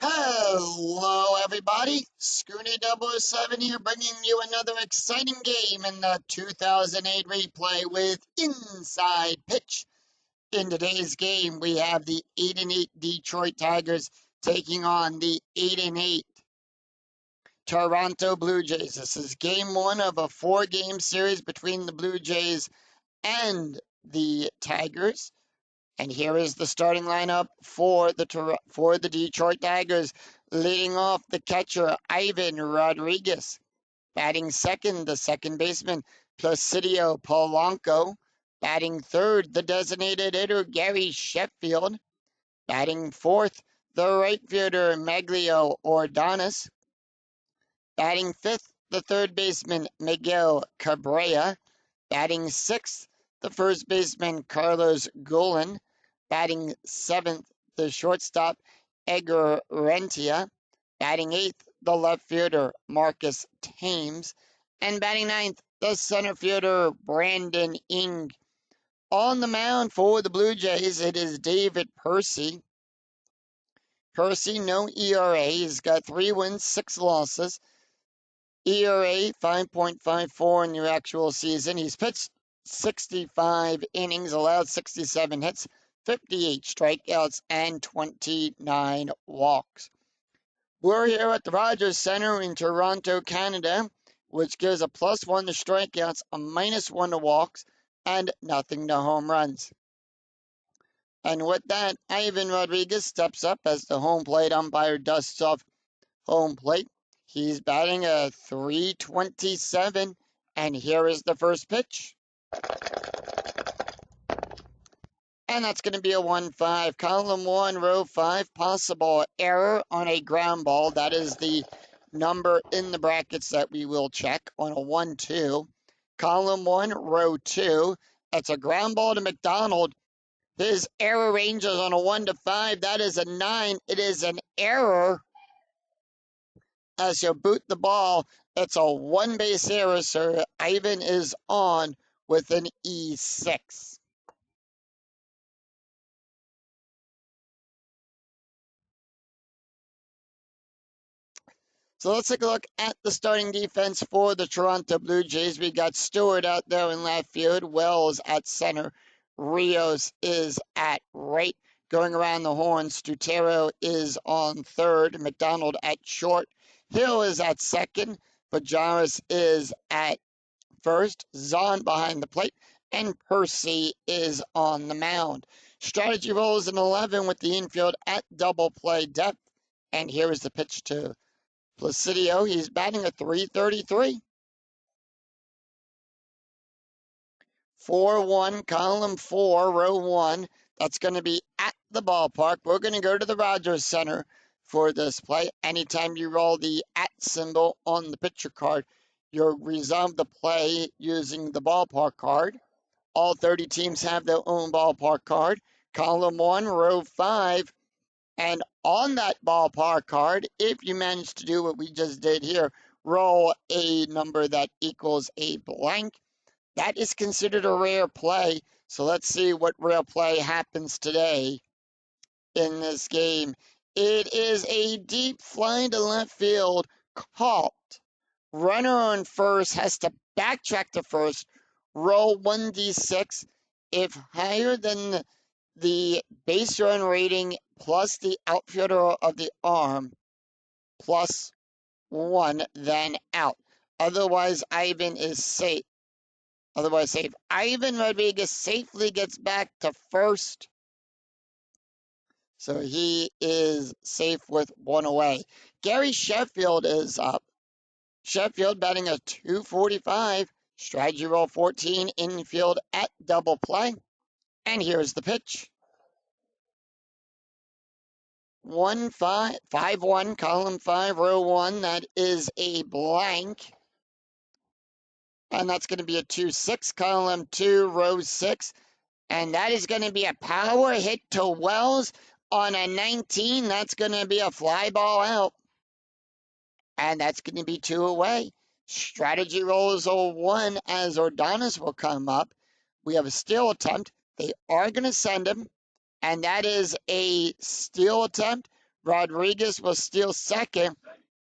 Hello, everybody. Scooty 007 here, bringing you another exciting game in the 2008 replay with Inside Pitch. In today's game, we have the 8-8 Detroit Tigers taking on the 8-8 Toronto Blue Jays. This is game one of a 4-game series between the Blue Jays and the Tigers. And here is the starting lineup for the Detroit Tigers. Leading off, the catcher, Ivan Rodriguez. Batting second, the second baseman, Placidio Polanco. Batting third, the designated hitter, Gary Sheffield. Batting fourth, the right fielder, Maglio Ordonez. Batting fifth, the third baseman, Miguel Cabrera. Batting sixth, the first baseman, Carlos Guillen. Batting seventh, the shortstop, Edgar Rentia. Batting eighth, the left fielder, Marcus Thames. And batting ninth, the center fielder, Brandon Ing. On the mound for the Blue Jays, it is David Percy. Percy, no ERA. He's got 3 wins, 6 losses. ERA 5.54 in the actual season. He's pitched 65 innings, allowed 67 hits, 58 strikeouts, and 29 walks. We're here at the Rogers Center in Toronto, Canada, which gives a +1 to strikeouts, a -1 to walks, and nothing to home runs. And with that, Ivan Rodriguez steps up as the home plate umpire dusts off home plate. He's batting a .327, and here is the first pitch. And that's going to be a 1-5. Column 1, row 5, possible error on a ground ball. That is the number in the brackets that we will check on a 1-2. Column 1, row 2, that's a ground ball to McDonald. His error ranges on a 1 to 5. That is a 9. It is an error. As you boot the ball, it's a 1-base error, so Ivan is on with an E6. So let's take a look at the starting defense for the Toronto Blue Jays. We got Stewart out there in left field, Wells at center, Rios is at right. Going around the horn, Stutero is on third, McDonald at short, Hill is at second, Pajaris is at first, Zahn behind the plate, and Percy is on the mound. Strategy rolls an 11 with the infield at double play depth. And here is the pitch to Placidio. He's batting a .333. 4-1, column 4, row 1. That's going to be at the ballpark. We're going to go to the Rogers Center for this play. Anytime you roll the at symbol on the pitcher card, you'll resolve the play using the ballpark card. All 30 teams have their own ballpark card. Column 1, row 5. And on that ballpark card, if you manage to do what we just did here, roll a number that equals a blank, that is considered a rare play. So let's see what rare play happens today in this game. It is a deep fly to left field caught. Runner on first has to backtrack to first, roll 1d6. If higher than the base run rating plus the outfielder of the arm +1, then out. Otherwise, Ivan is safe. Ivan Rodriguez safely gets back to first. So he is safe with 1 away. Gary Sheffield is up. Sheffield batting a .245. Strategy roll 14, infield at double play. And here's the pitch. 5-1, column 5, row 1. That is a blank. And that's going to be a 2-6, column 2, row 6. And that is going to be a power hit to Wells on a 19. That's going to be a fly ball out. And that's going to be 2 away. Strategy rolls a 1 as Ordonez will come up. We have a steal attempt. They are going to send him. And that is a steal attempt. Rodriguez will steal second.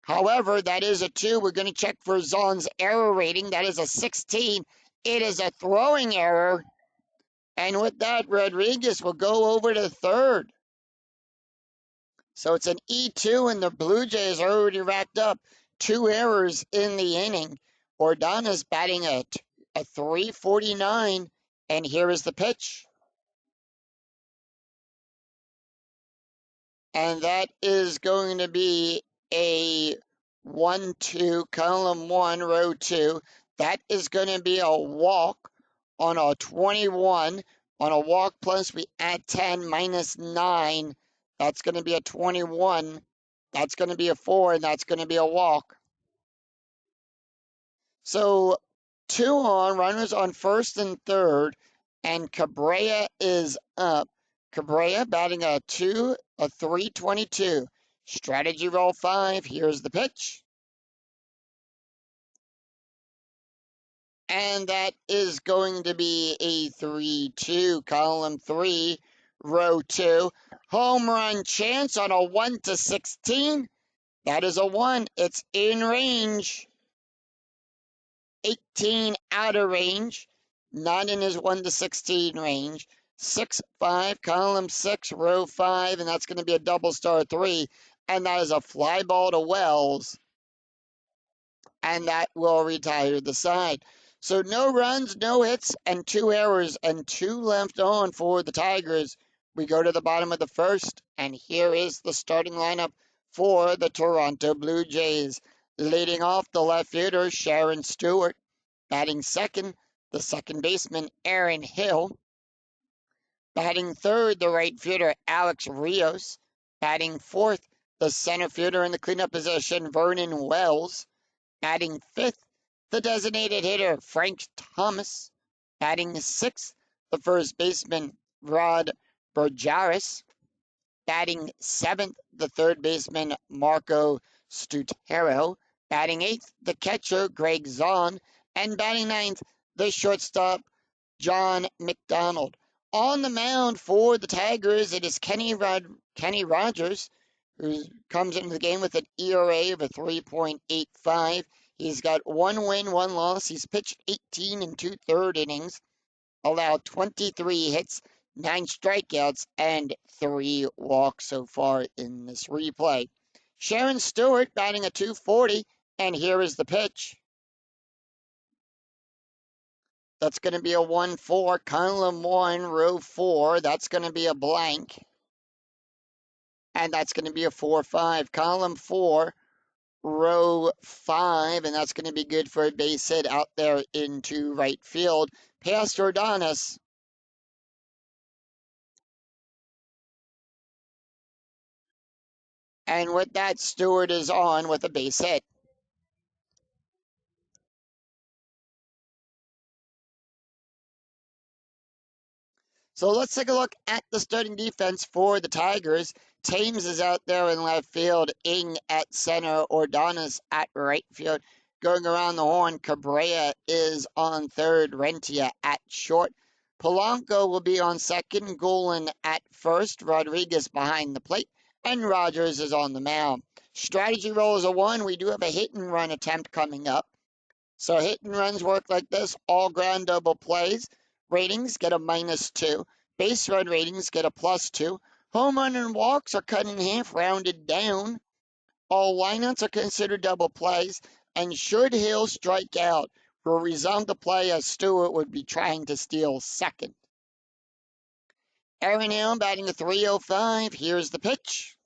However, that is a 2. We're going to check for Zon's error rating. That is a 16. It is a throwing error. And with that, Rodriguez will go over to third. So it's an E2, and the Blue Jays already racked up 2 errors in the inning. Ordonez batting at a 349, and here is the pitch. And that is going to be a 1-2, column 1, row 2. That is going to be a walk on a 21. On a walk plus, we add 10 minus 9. That's going to be a 21. That's going to be a 4, and that's going to be a walk. So 2 on, runners on first and third, and Cabrera is up. Cabrera batting a 322. Strategy roll 5. Here's the pitch. And that is going to be a 3-2, column 3, row 2. Home run chance on a 1-16. That is a 1. It's in range. 18 out of range. Not in his 1-16 range. 6-5, column 6, row 5, and that's going to be a double star 3. And that is a fly ball to Wells. And that will retire the side. So no runs, no hits, and 2 errors, and 2 left on for the Tigers. We go to the bottom of the first, and here is the starting lineup for the Toronto Blue Jays. Leading off, the left fielder, Sharon Stewart. Batting second, the second baseman, Aaron Hill. Batting third, the right fielder, Alex Rios. Batting fourth, the center fielder in the cleanup position, Vernon Wells. Batting fifth, the designated hitter, Frank Thomas. Batting sixth, the first baseman, Rod Bergaris. Batting seventh, the third baseman, Marco Stutero. Batting eighth, the catcher, Greg Zahn. And batting ninth, the shortstop, John McDonald. On the mound for the Tigers, it is Kenny Rogers, who comes into the game with an ERA of a 3.85. He's got 1 win, 1 loss. He's pitched 18 and 2/3 innings, allowed 23 hits, 9 strikeouts, and 3 walks so far in this replay. Sharon Stewart batting a 240, and here is the pitch. That's going to be a 1-4, column 1, row 4. That's going to be a blank. And that's going to be a 4-5, column 4, row 5. And that's going to be good for a base hit out there into right field. Past Ordonez. And with that, Stewart is on with a base hit. So let's take a look at the starting defense for the Tigers. Thames is out there in left field, Ing at center, Ordonez at right field. Going around the horn, Cabrera is on third, Rentia at short. Polanco will be on second, Goulin at first, Rodriguez behind the plate, and Rogers is on the mound. Strategy roll is a 1. We do have a hit and run attempt coming up. So hit and runs work like this. All ground double plays ratings get a -2. Base run ratings get a +2. Home run and walks are cut in half, rounded down. All lineouts are considered double plays. And should Hill strike out, will resume the play as Stewart would be trying to steal second. Aaron Hill batting a 305. Here's the pitch.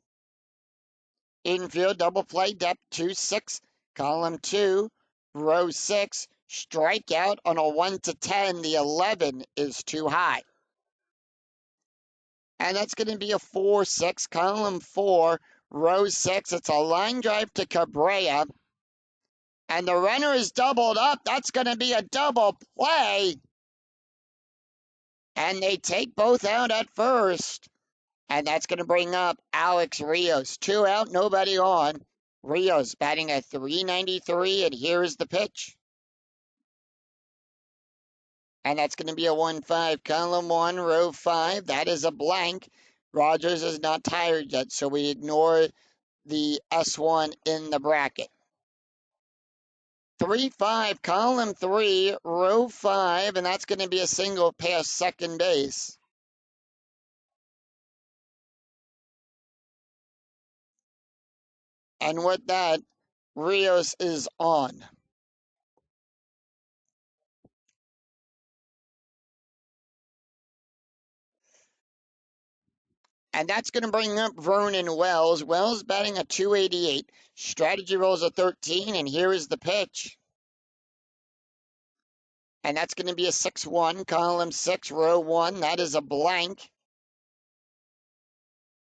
Infield double play, depth 2-6, column 2. Row 6, strikeout on a 1-10. The 11 is too high. And that's going to be a 4-6, column 4, row 6. It's a line drive to Cabrera. And the runner is doubled up. That's going to be a double play. And they take both out at first. And that's going to bring up Alex Rios. 2 out, nobody on. Rios batting at 393, and here's the pitch. And that's going to be a 1-5, column 1, row 5. That is a blank. Rogers is not tired yet, so we ignore the S1 in the bracket. 3-5, column 3, row 5, and that's going to be a single past second base. And with that, Rios is on. And that's going to bring up Vernon Wells. Wells batting a 288. Strategy rolls a 13, and here is the pitch. And that's going to be a 6-1, column 6, row 1. That is a blank.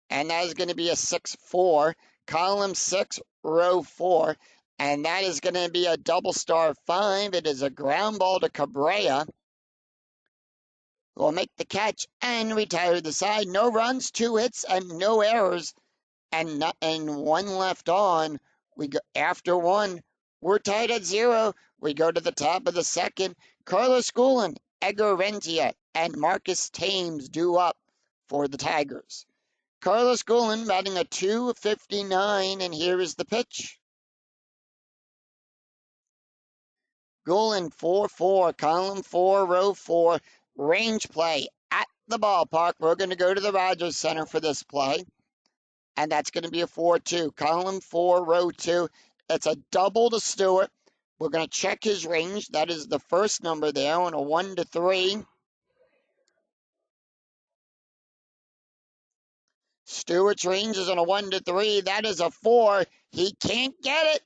And that is going to be a 6-4, column 6, row 4. And that is going to be a double star 5. It is a ground ball to Cabrera, who will make the catch and retire the side. No runs, 2 hits, and no errors. And 1 left on. We go after 1. We're tied at 0. We go to the top of the second. Carlos Guillen, Edgar Rentia, and Marcus Thames due up for the Tigers. Carlos Guillen batting a 259, and here is the pitch. Guillen 4-4, column 4, row 4, range play at the ballpark. We're going to go to the Rogers Center for this play. And that's going to be a 4-2, column 4, row 2. It's a double to Stewart. We're going to check his range. That is the first number there on a 1-3. Stewart's range is on a 1-3. That is a 4. He can't get it.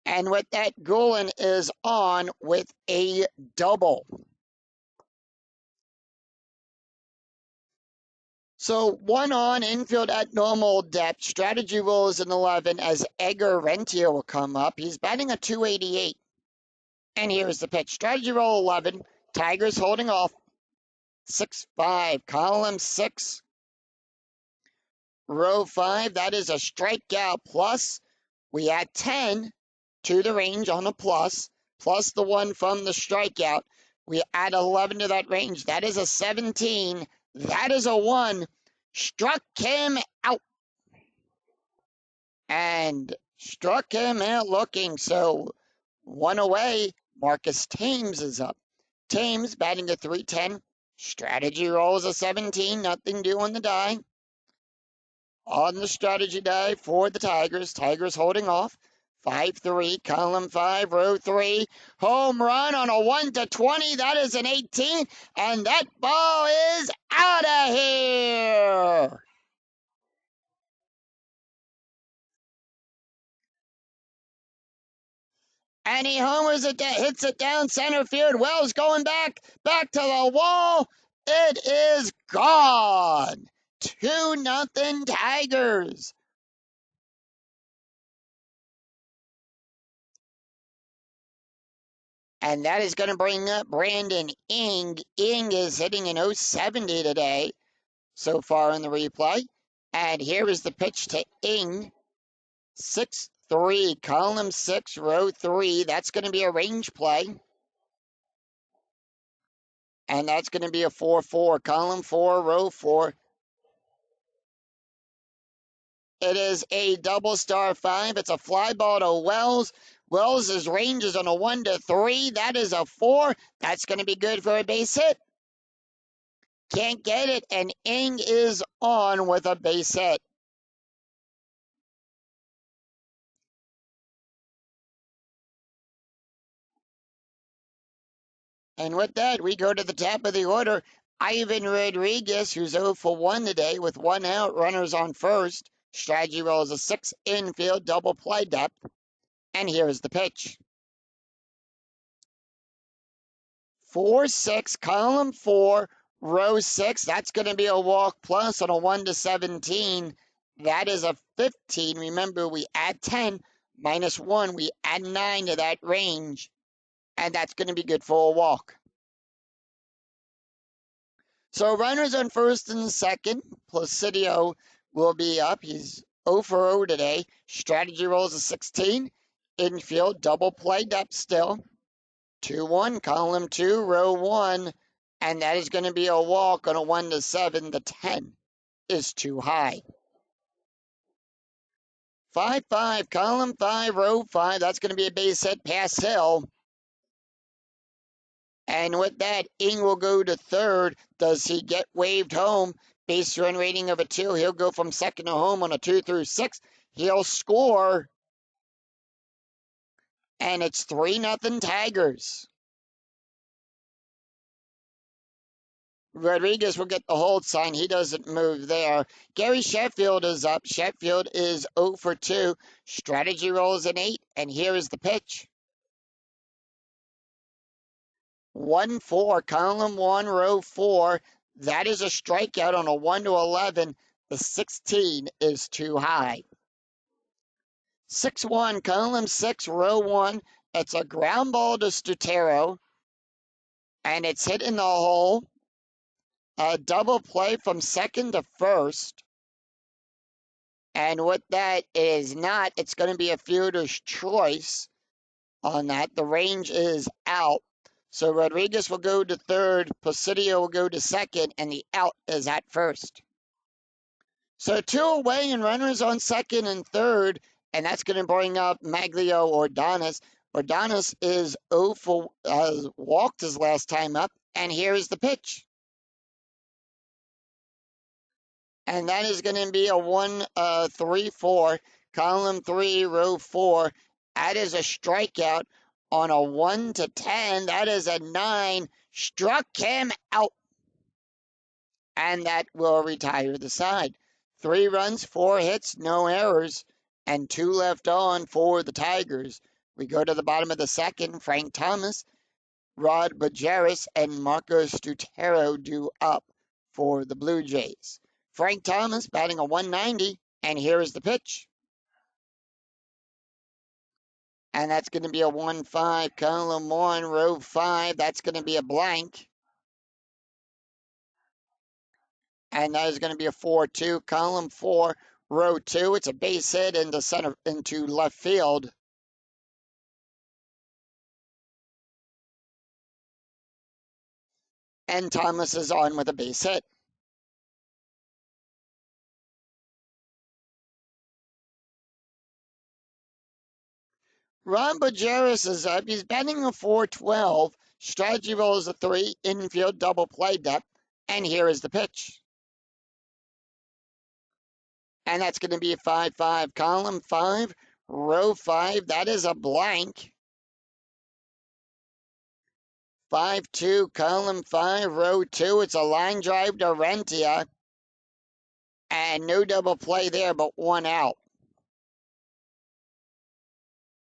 And with that, Guillen is on with a double. So 1 on, infield at normal depth. Strategy rolls an 11 as Edgar Rentia will come up. He's batting a 288. And here's the pitch. Strategy roll 11. Tigers holding off. 6-5. Column 6. Row 5. That is a strikeout plus. We add 10 to the range on a plus. Plus the 1 from the strikeout. We add 11 to that range. That is a 17. That is a 1. Struck him out. And struck him out looking. So 1 away. Marcus Thames is up. Thames batting a 310. Strategy rolls a 17. Nothing due on the die. On the strategy die for the Tigers. Tigers holding off. 5-3, column 5, row 3. Home run on a 1-20. That is an 18. And that ball is out of here. And he homers it, hits it down center field. Wells going back to the wall. It is gone. 2-0 Tigers. And that is going to bring up Brandon Ing. Ing is hitting an 070 today so far in the replay. And here is the pitch to Ing. 6-3, column 6, row 3. That's going to be a range play. And that's going to be a 4-4, column 4, row 4. It is a double star 5. It's a fly ball to Wells. Wells' range is on a 1-3. That is a 4. That's going to be good for a base hit. Can't get it, and Ing is on with a base hit. And with that, we go to the top of the order. Ivan Rodriguez, who's 0 for 1 today with 1 out, runners on first. Strategy rolls a 6 infield, double play depth. And here's the pitch. 4-6, column 4, row 6. That's going to be a walk plus on a 1-17. That is a 15. Remember, we add 10 minus 1. We add 9 to that range. And that's going to be good for a walk. So runners on first and second. Placidio will be up. He's 0 for 0 today. Strategy rolls a 16. Infield, double play depth still. 2-1, column 2, row 1. And that is going to be a walk on a 1-7. The 10 is too high. 5-5, column 5, row 5. That's going to be a base hit past Hill. And with that, Ing will go to third. Does he get waved home? Base run rating of a 2. He'll go from second to home on a 2 through 6. He'll score. And it's 3-0 Tigers. Rodriguez will get the hold sign. He doesn't move there. Gary Sheffield is up. Sheffield is 0 for 2. Strategy rolls an 8. And here is the pitch. 1-4, column 1, row 4. That is a strikeout on a 1-11. The 16 is too high. 6-1, column 6, row 1. It's a ground ball to Stutero. And it's hit in the hole. A double play from second to first. And with that, it is not. It's going to be a fielder's choice on that. The range is out. So Rodriguez will go to third, Presidio will go to second, and the out is at first. So 2 away and runners on second and third, and that's going to bring up Maglio Ordonez. Ordonez is 0 for, walked his last time up, and here is the pitch. And that is going to be a 1-3-4, column 3, row 4. That is a strikeout on a 1-10. That is a 9. Struck him out. And that will retire the side. 3 runs, 4 hits, no errors, and 2 left on for the Tigers. We go to the bottom of the second. Frank Thomas, Rod Bajeris, and Marco Stutero due up for the Blue Jays. Frank Thomas batting a 190, and here is the pitch. And that's going to be a 1-5, column 1, row 5. That's going to be a blank. And that is going to be a 4-2, column 4, row 2. It's a base hit into left field. And Thomas is on with a base hit. Ron Bajeris is up. He's batting a 4-12. Strategy roll is a 3. Infield double play depth. And here is the pitch. And that's going to be a 5-5, column 5, row 5. That is a blank. 5-2, column 5, row 2. It's a line drive to Rentia. And no double play there, but 1 out.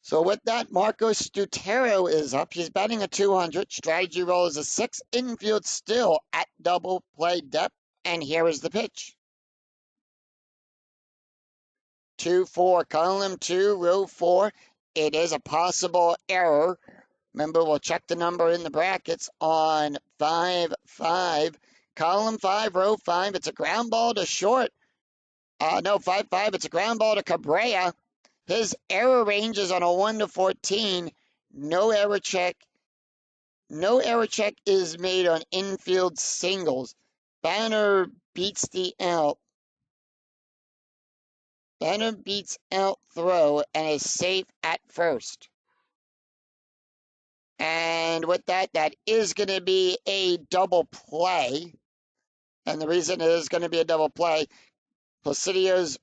So with that, Marco Stutero is up. He's batting a 200. Strategy roll is a 6. Infield still at double play depth. And here is the pitch. 2-4, column 2, row 4. It is a possible error. Remember, we'll check the number in the brackets on 5-5. Column 5, row 5. It's a ground ball to short. No, 5-5. It's a ground ball to Cabrera. His error range is on a 1-14. No error check. No error check is made on infield singles. Banner beats the out. Banner beats out throw and is safe at first. And with that, that is going to be a double play. And the reason it is going to be a double play, Placidio's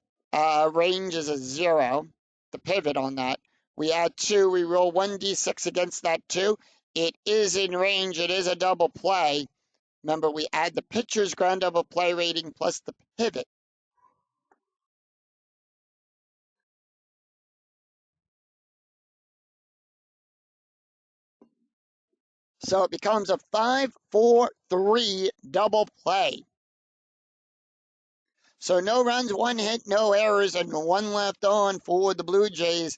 range is a 0. The pivot on that. We add 2. We roll 1d6 against that 2. It is in range. It is a double play. Remember, we add the pitcher's ground double play rating plus the pivot. So it becomes a 5-4-3 double play. So no runs, 1 hit, no errors, and 1 left on for the Blue Jays.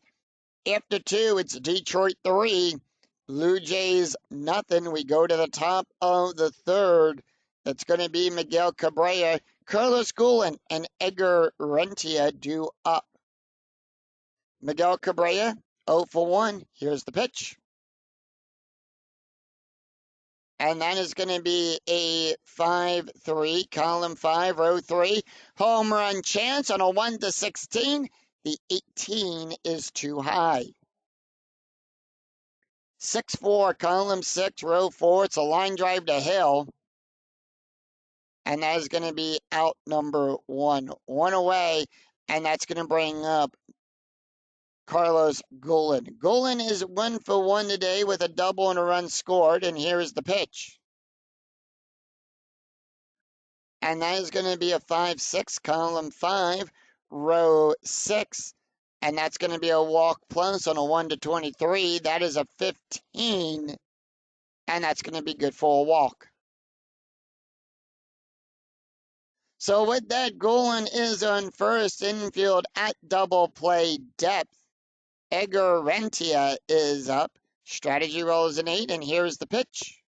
After 2, it's Detroit 3, Blue Jays nothing. We go to the top of the third. It's going to be Miguel Cabrera, Carlos Guillen, and Edgar Rentia due up. Miguel Cabrera, 0 for 1. Here's the pitch. And that is going to be a 5-3, column 5, row 3. Home run chance on a 1 to 16. The 18 is too high. 6-4, column 6, row 4. It's a line drive to Hill. And that is going to be out number 1. 1 away, and that's going to bring up Carlos Gullin. Gullin is 1 for 1 today with a double and a run scored, and here is the pitch. And that is going to be a 5-6, column 5, row 6. And that's going to be a walk plus on a 1 to 23. That is a 15, and that's going to be good for a walk. So with that, Gullin is on first infield at double play depth. Edgar Rentia is up. Strategy rolls an 8, and here's the pitch.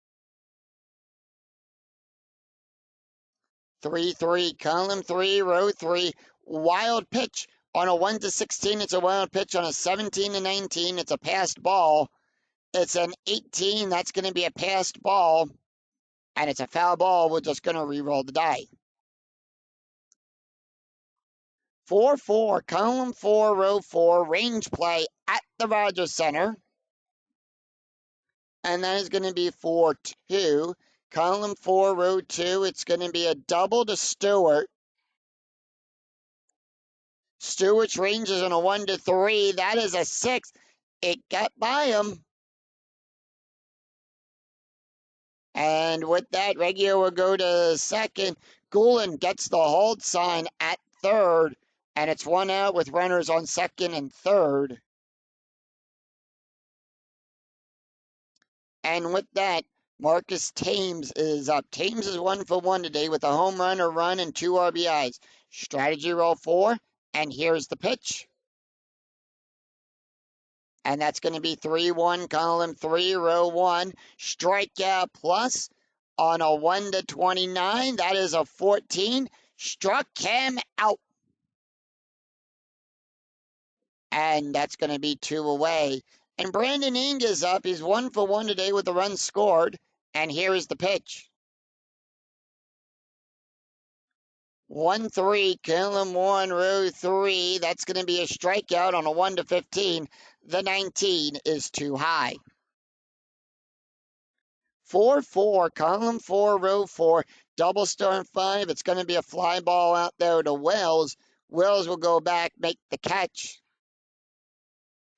3-3, column 3, row 3. Wild pitch on a 1 to 16. It's a wild pitch on a 17 to 19. It's a passed ball. It's an 18. That's going to be a passed ball. And it's a foul ball. We're just going to re-roll the die. 4-4, column 4, row 4. Range play at the Rogers Center. And that is going to be 4-2. Column 4, row 2. It's going to be a double to Stewart. Stewart's range is on a 1 to 3. That is a 6. It got by him. And with that, Reggio will go to second. Gullin gets the hold sign at third. And it's 1 out with runners on second and third. And with that, Marcus Thames is up. Thames is 1 for 1 today with a home run, a run, and 2 RBIs. Strategy roll 4, and here's the pitch. And that's going to be 3-1, column 3, row 1. Strikeout plus on a 1 to 29. That is a 14. Struck him out. And that's going to be 2 away. And Brandon Ing is up. He's 1 for 1 today with a run scored. And here is the pitch. 1-3, column 1, row 3. That's going to be a strikeout on a 1 to 15. The 19 is too high. 4-4, column 4, row 4. Double star 5. It's going to be a fly ball out there to Wells. Wells will go back, make the catch,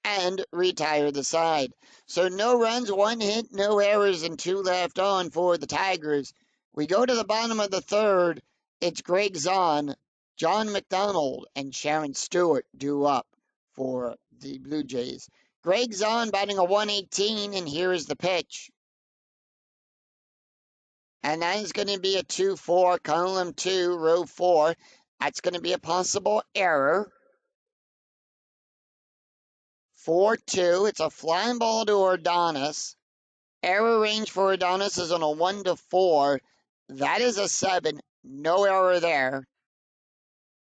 and retire the side. So no runs, 1 hit, no errors, and 2 left on for the Tigers. We go to the bottom of the third. It's Greg Zahn, John McDonald, and Sharon Stewart due up for the Blue Jays. Greg Zahn batting a 118, and here is the pitch. And that is going to be a 2-4, column 2, row 4. That's going to be a possible error. 4-2. It's a flying ball to Ordonez. Error range for Ordonez is on a 1 to 4. That is a 7. No error there.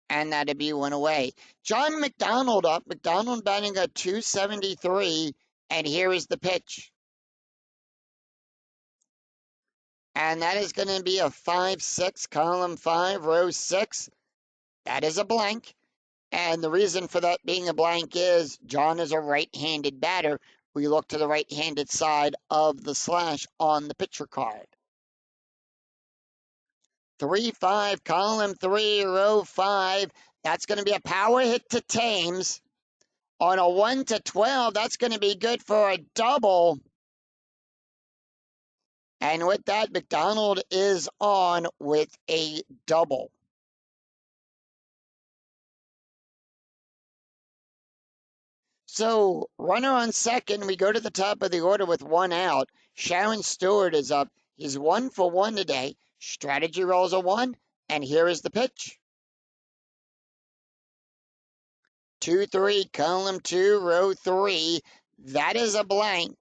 And that'd be 1 away. John McDonald up. McDonald batting a 273. And here is the pitch. And that is going to be a 5-6, column 5, row 6. That is a blank. And the reason for that being a blank is John is a right-handed batter. We look to the right-handed side of the slash on the pitcher card. 3-5, column 3, row 5. That's going to be a power hit to Thames. On a 1 to 12, that's going to be good for a double. And with that, McDonald is on with a double. So, runner on second, we go to the top of the order with 1 out. Sharon Stewart is up. He's 1 for 1 today. Strategy rolls a 1, and here is the pitch. 2-3, column 2, row 3. That is a blank.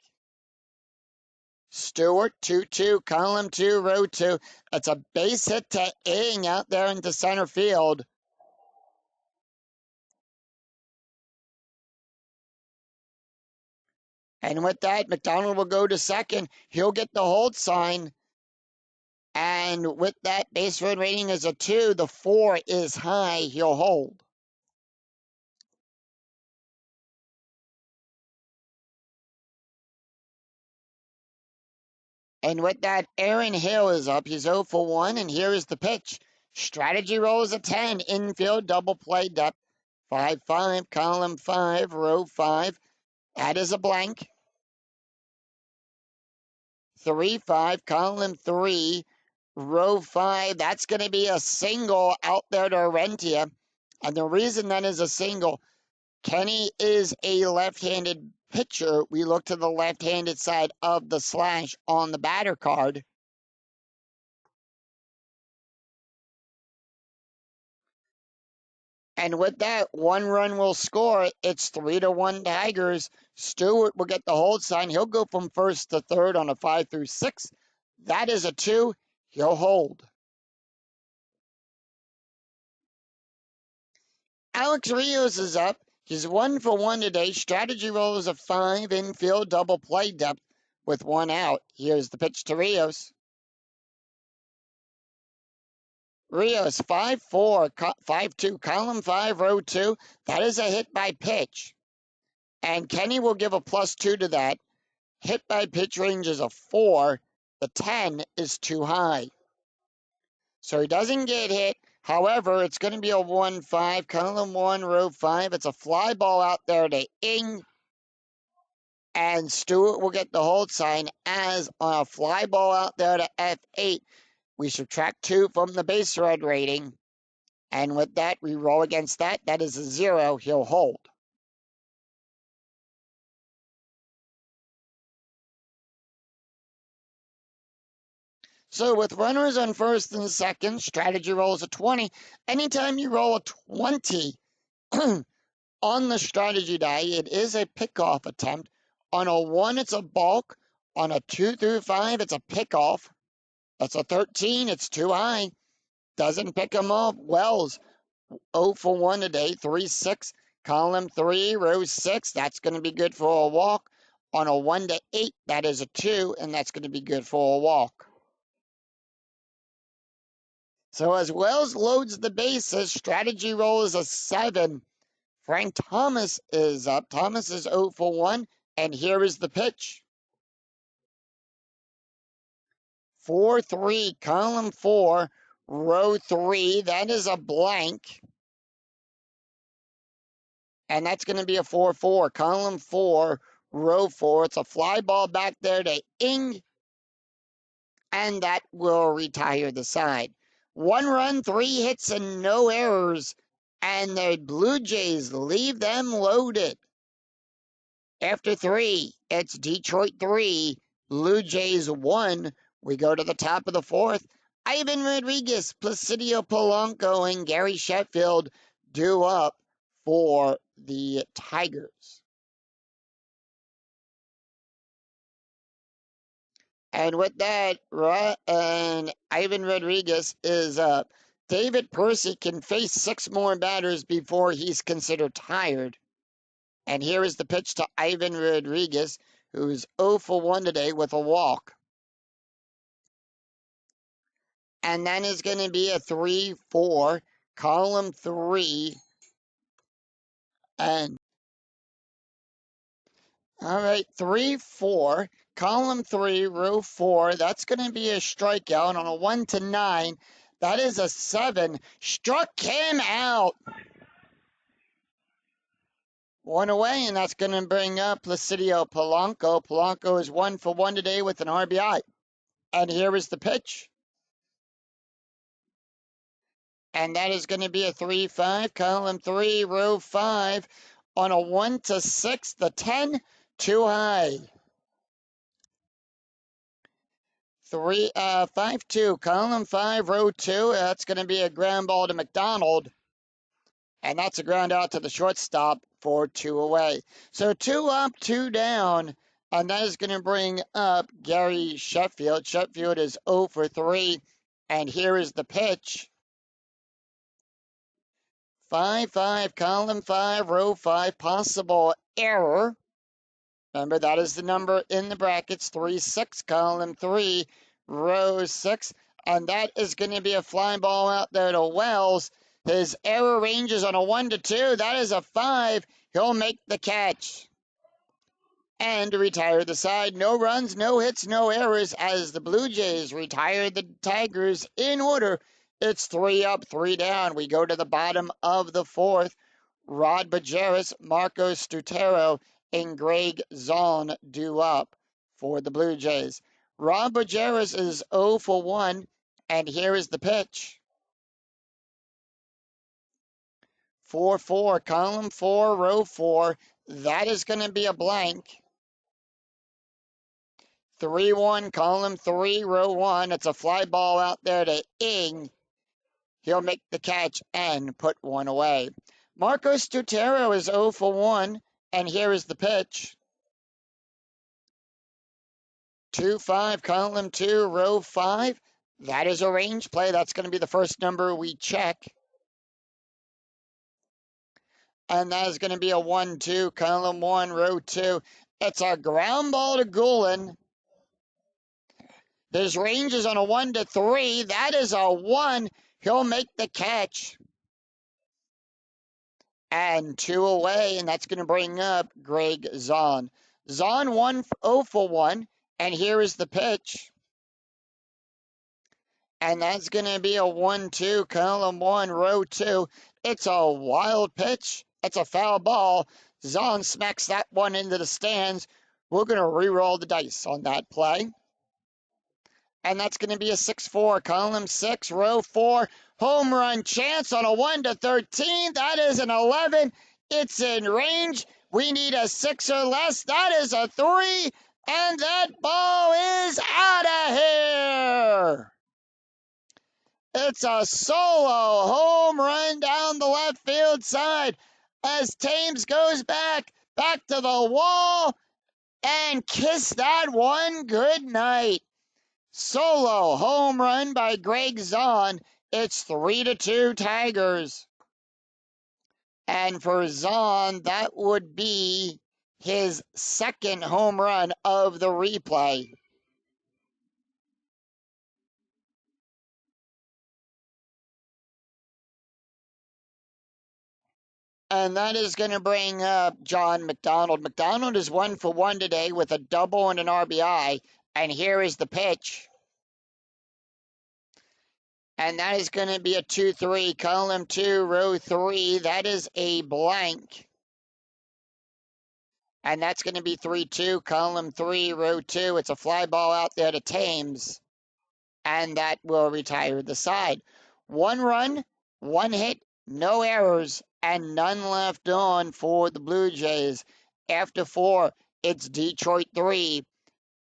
Stewart, 2-2, column 2, row 2. It's a base hit to Ing out there into center field. And with that, McDonald will go to second. He'll get the hold sign. And with that, base run rating is a 2. The 4 is high. He'll hold. And with that, Aaron Hill is up. He's 0 for 1. And here is the pitch. Strategy rolls a 10. Infield double play depth. 5-5, column 5, row 5. That is a blank. 3-5, column 3, row 5. That's going to be a single out there to Rentia. And the reason that is a single, Kenny is a left-handed pitcher. We look to the left-handed side of the slash on the batter card. And with that, 1 run will score. It's 3-1 Tigers. Stewart will get the hold sign. He'll go from first to third on a 5 through 6. That is a 2. He'll hold. Alex Rios is up. He's 1 for 1 today. Strategy roll is a 5. Infield double play depth with 1 out. Here's the pitch to Rios. Rios, 5-4, 5-2, column 5, row 2. That is a hit by pitch. And Kenny will give a +2 to that. Hit by pitch range is a 4. The 10 is too high. So he doesn't get hit. However, it's going to be a 1-5, column 1, row 5. It's a fly ball out there to Ing. And Stewart will get the hold sign as on a fly ball out there to F8. We subtract 2 from the base run rating. And with that, we roll against that. That is a 0. He'll hold. So with runners on first and second, strategy rolls a 20. Anytime you roll a 20 on the strategy die, it is a pickoff attempt. On a 1, it's a balk. On a 2 through 5, it's a pickoff. That's a 13. It's too high. Doesn't pick him off. Wells, 0 for 1 today, 3-6. Column 3, row 6. That's going to be good for a walk. On a 1 to 8, that is a 2, and that's going to be good for a walk. So as Wells loads the bases, strategy roll is a 7. Frank Thomas is up. Thomas is 0 for 1, and here is the pitch. 4-3, column 4, row 3. That is a blank. And that's going to be a 4-4, column 4, row 4. It's a fly ball back there to Ing, and that will retire the side. 1 run, 3 hits, and no errors, and the Blue Jays leave them loaded. After 3, it's Detroit 3, Blue Jays 1. We go to the top of the 4th. Ivan Rodriguez, Placidio Polanco, and Gary Sheffield due up for the Tigers. And with that, and Ivan Rodriguez is up. David Percy can face 6 more batters before he's considered tired. And here is the pitch to Ivan Rodriguez, who's 0 for 1 today with a walk. And that is going to be a 3-4, column 3. And all right, 3-4, column 3, row 4. That's going to be a strikeout on a 1 to 9. That is a 7. Struck him out. 1 away, and that's going to bring up Placidio Polanco. Polanco is 1 for 1 today with an RBI. And here is the pitch. And that is going to be a 3-5, column 3, row 5. On a 1 to 6, the 10, too high. 5-2, column 5, row 2. That's going to be a ground ball to McDonald. And that's a ground out to the shortstop for 2 away. So 2 up, 2 down. And that is going to bring up Gary Sheffield. Sheffield is 0 for 3. And here is the pitch. 5-5, column 5, row 5. Possible error. Remember, that is the number in the brackets, 3-6, column 3, row 6. And that is going to be a fly ball out there to Wells. His error ranges on a 1-2. That is a 5. He'll make the catch and retire the side. No runs, no hits, no errors as the Blue Jays retire the Tigers in order. It's 3 up, 3 down. We go to the bottom of the 4th. Rod Bajeris, Marco Stutero, and Greg Zaun due up for the Blue Jays. Rod Bajeris is 0 for 1, and here is the pitch. 4-4, column 4, row 4. That is going to be a blank. 3-1, column 3, row 1. It's a fly ball out there to Ing. He'll make the catch and put one away. Marco Stutero is 0 for 1, and here is the pitch. 2-5, column 2, row 5. That is a range play. That's going to be the first number we check. And that is going to be a 1-2, column 1, row 2. It's a ground ball to Gulen. His range is on a 1-3. That is a 1. He'll make the catch. And 2 away, and that's going to bring up Greg Zaun. Zaun 0 for 1, and here is the pitch. And that's going to be a 1-2, column 1, row 2. It's a wild pitch. It's a foul ball. Zaun smacks that one into the stands. We're going to re-roll the dice on that play. And that's going to be a 6-4, column 6, row 4. Home run chance on a 1-13. That is an 11. It's in range. We need a 6 or less. That is a 3. And that ball is out of here. It's a solo home run down the left field side as Thames goes back to the wall and kiss that one good night. Solo home run by Greg Zaun. It's 3-2 Tigers. And for Zaun, that would be his second home run of the replay. And that is going to bring up John McDonald. McDonald is 1 for 1 today with a double and an RBI. And here is the pitch. And that is going to be a 2-3, column 2, row 3. That is a blank. And that's going to be 3-2, column 3, row 2. It's a fly ball out there to Thames. And that will retire the side. 1 run, 1 hit, no errors, and none left on for the Blue Jays. After 4, it's Detroit 3,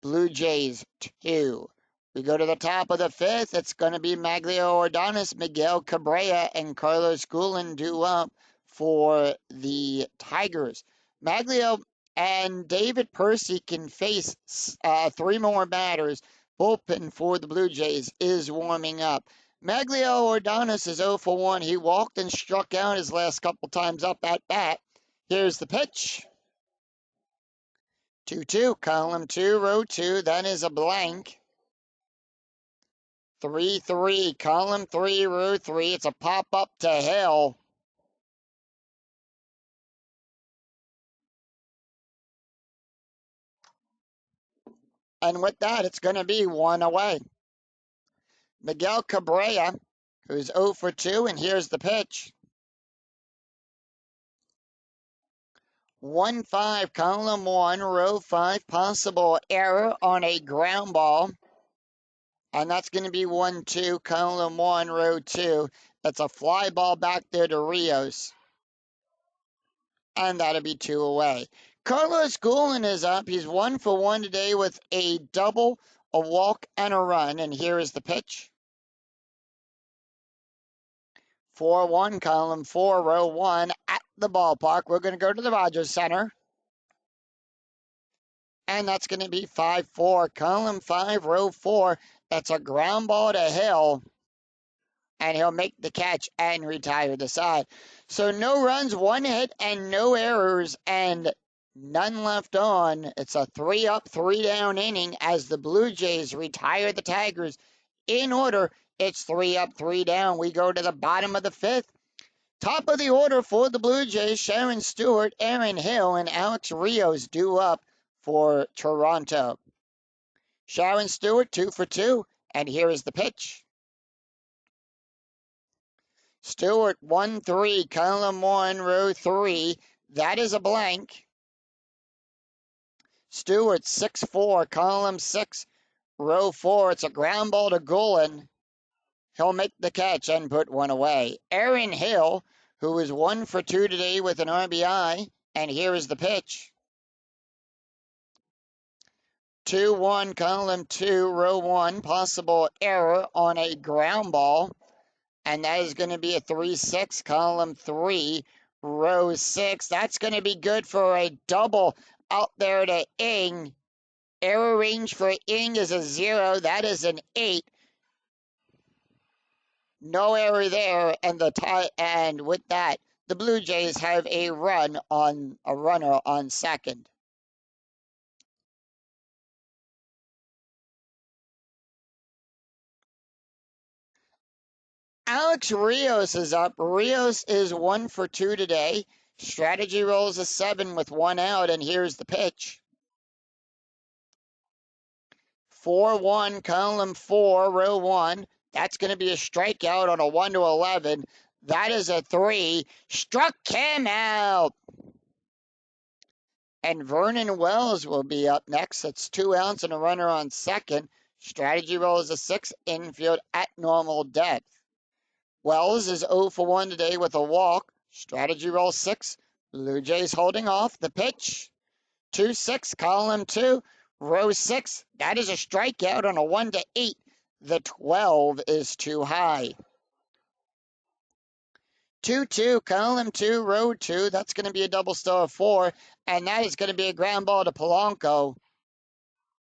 Blue Jays 2. We go to the top of the 5th. It's going to be Maglio Ordonez, Miguel Cabrera, and Carlos Gulen due up for the Tigers. Maglio and David Percy can face 3 more batters. Bullpen for the Blue Jays is warming up. Maglio Ordonez is 0 for 1. He walked and struck out his last couple times up at bat. Here's the pitch. 2-2, column 2, row 2. That is a blank. 3-3, column 3, row 3. It's a pop up to Hill. And with that, it's going to be 1 away. Miguel Cabrera, who's 0 for 2, and here's the pitch. 1-5, column 1, row 5. Possible error on a ground ball. And that's going to be 1-2, column 1, row 2. That's a fly ball back there to Rios. And that'll be 2 away. Carlos Gulen is up. He's 1 for 1 today with a double, a walk, and a run. And here is the pitch. 4-1, column 4, row 1 at the ballpark. We're going to go to the Rogers Center. And that's going to be 5-4, column 5, row 4. That's a ground ball to Hill. And he'll make the catch and retire the side. So no runs, 1 hit, and no errors. And None left on. It's a 3-up, 3-down inning as the Blue Jays retire the Tigers in order. It's 3-up, 3-down. We go to the bottom of the 5th. Top of the order for the Blue Jays, Sharon Stewart, Aaron Hill, and Alex Rios due up for Toronto. Sharon Stewart, 2 for 2, and here is the pitch. Stewart, 1-3, column 1, row 3. That is a blank. Stewart, 6-4, column 6, row 4. It's a ground ball to Gullin. He'll make the catch and put one away. Aaron Hill, who is 1 for 2 today with an RBI, and here is the pitch. 2-1, column 2, row 1. Possible error on a ground ball, and that is going to be a 3-6, column 3, row 6. That's going to be good for a double out there to Ing. Error range for Ing is a 0. That is an 8. No error there, and with that, the Blue Jays have a runner on second. Alex Rios is up. Rios is 1 for 2 today. Strategy rolls a 7 with 1 out, and here's the pitch. 4-1, column 4, row 1. That's going to be a strikeout on a 1-11. That is a 3. Struck him out. And Vernon Wells will be up next. That's 2 outs and a runner on second. Strategy roll is a 6, infield at normal depth. Wells is 0 for 1 today with a walk. Strategy roll 6. Blue Jays holding off. The pitch. 2-6, column 2, row 6. That is a strikeout on a 1-8. The 12 is too high. 2-2, column 2, row 2. That's going to be a double star of 4. And that is going to be a ground ball to Polanco.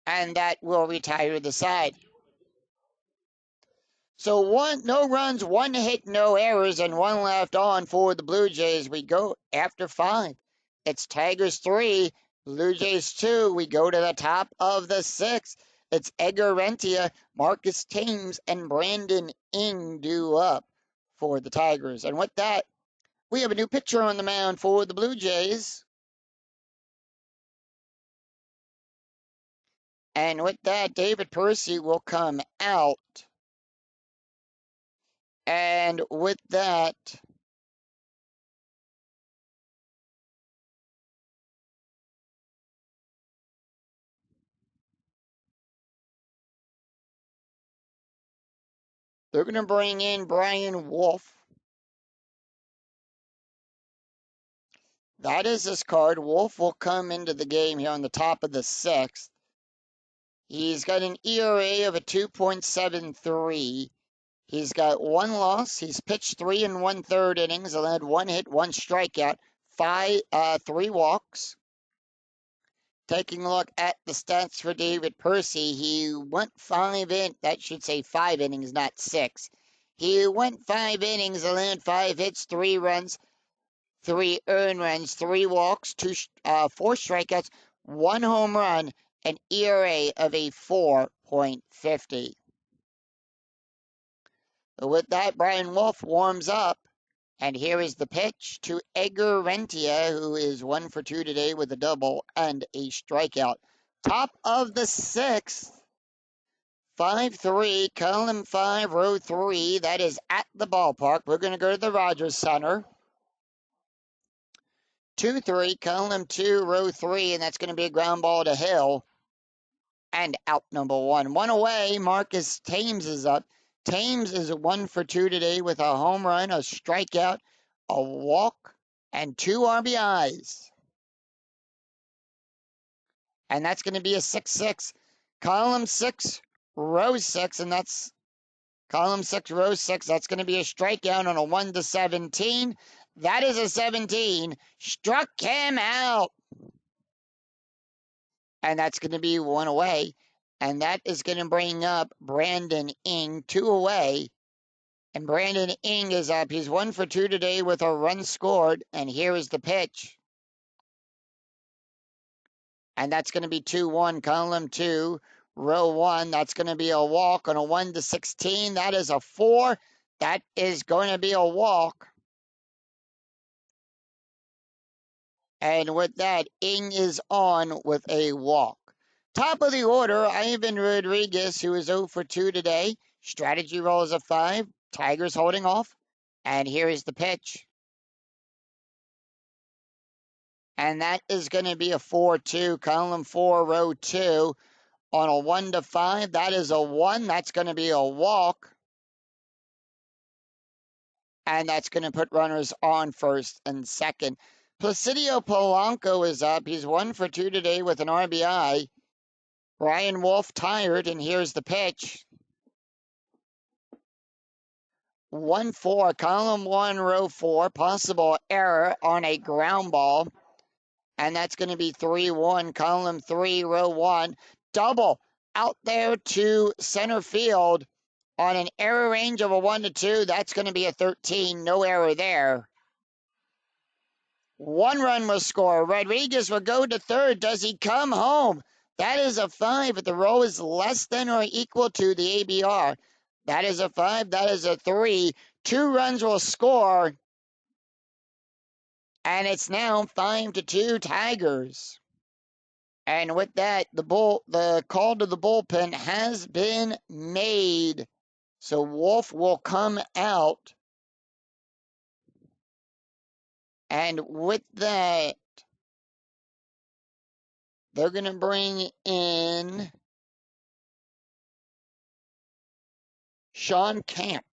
And that will retire the side. So no runs, 1 hit, no errors, and 1 left on for the Blue Jays. We go after 5. It's Tigers 3, Blue Jays 2. We go to the top of the 6th. It's Edgar Rentia, Marcus Thames, and Brandon Ing due up for the Tigers. And with that, we have a new pitcher on the mound for the Blue Jays. And with that, David Percy will come out. And with that, they're going to bring in Brian Wolf. That is his card. Wolf will come into the game here on the top of the 6th. He's got an ERA of a 2.73. He's got 1 loss. He's pitched 3 1/3 innings, allowed 1 hit, 1 strikeout, 3 walks. Taking a look at the stats for David Percy, he went 5 innings, not 6. He went 5 innings, allowed 5 hits, 3 runs, 3 earned runs, 3 walks, 4 strikeouts, 1 home run, an ERA of a 4.50. With that, Brian Wolf warms up, and here is the pitch to Edgar Rentia, who is 1 for 2 today with a double and a strikeout. Top of the 6th, 5-3, column 5, row 3. That is at the ballpark. We're going to go to the Rogers Center. 2-3, column 2, row 3, and that's going to be a ground ball to Hill. And out number 1. 1 away, Marcus Thames is up. Thames is 1 for 2 today with a home run, a strikeout, a walk, and 2 RBIs. And that's going to be a 6-6. Column 6, row 6, and that's column 6, row 6. That's going to be a strikeout on a 1-17. That is a 17. Struck him out. And that's going to be 1 away. And that is going to bring up Brandon Ing, 2 away. And Brandon Ing is up. He's 1 for 2 today with a run scored. And here is the pitch. And that's going to be 2-1, column 2, row 1. That's going to be a walk on a 1 to 16. That is a 4. That is going to be a walk. And with that, Ing is on with a walk. Top of the order, Ivan Rodriguez, who is 0 for 2 today. Strategy roll is a 5. Tigers holding off. And here is the pitch. And that is going to be a 4-2, column 4, row 2. On a 1 to 5, that is a 1. That's going to be a walk. And that's going to put runners on first and second. Placidio Polanco is up. He's 1 for 2 today with an RBI. Ryan Wolf tired, and here's the pitch. 1-4, column 1, row 4. Possible error on a ground ball. And that's going to be 3-1, column 3, row 1. Double out there to center field on an error range of a 1 to 2. That's going to be a 13. No error there. 1 run will score. Rodriguez will go to third. Does he come home? That is a 5. If the row is less than or equal to the ABR. That is a 5. That is a 3. 2 runs will score. And it's now 5 to 2 Tigers. And with that, the call to the bullpen has been made. So Wolf will come out. And with that, they're going to bring in Sean Camp.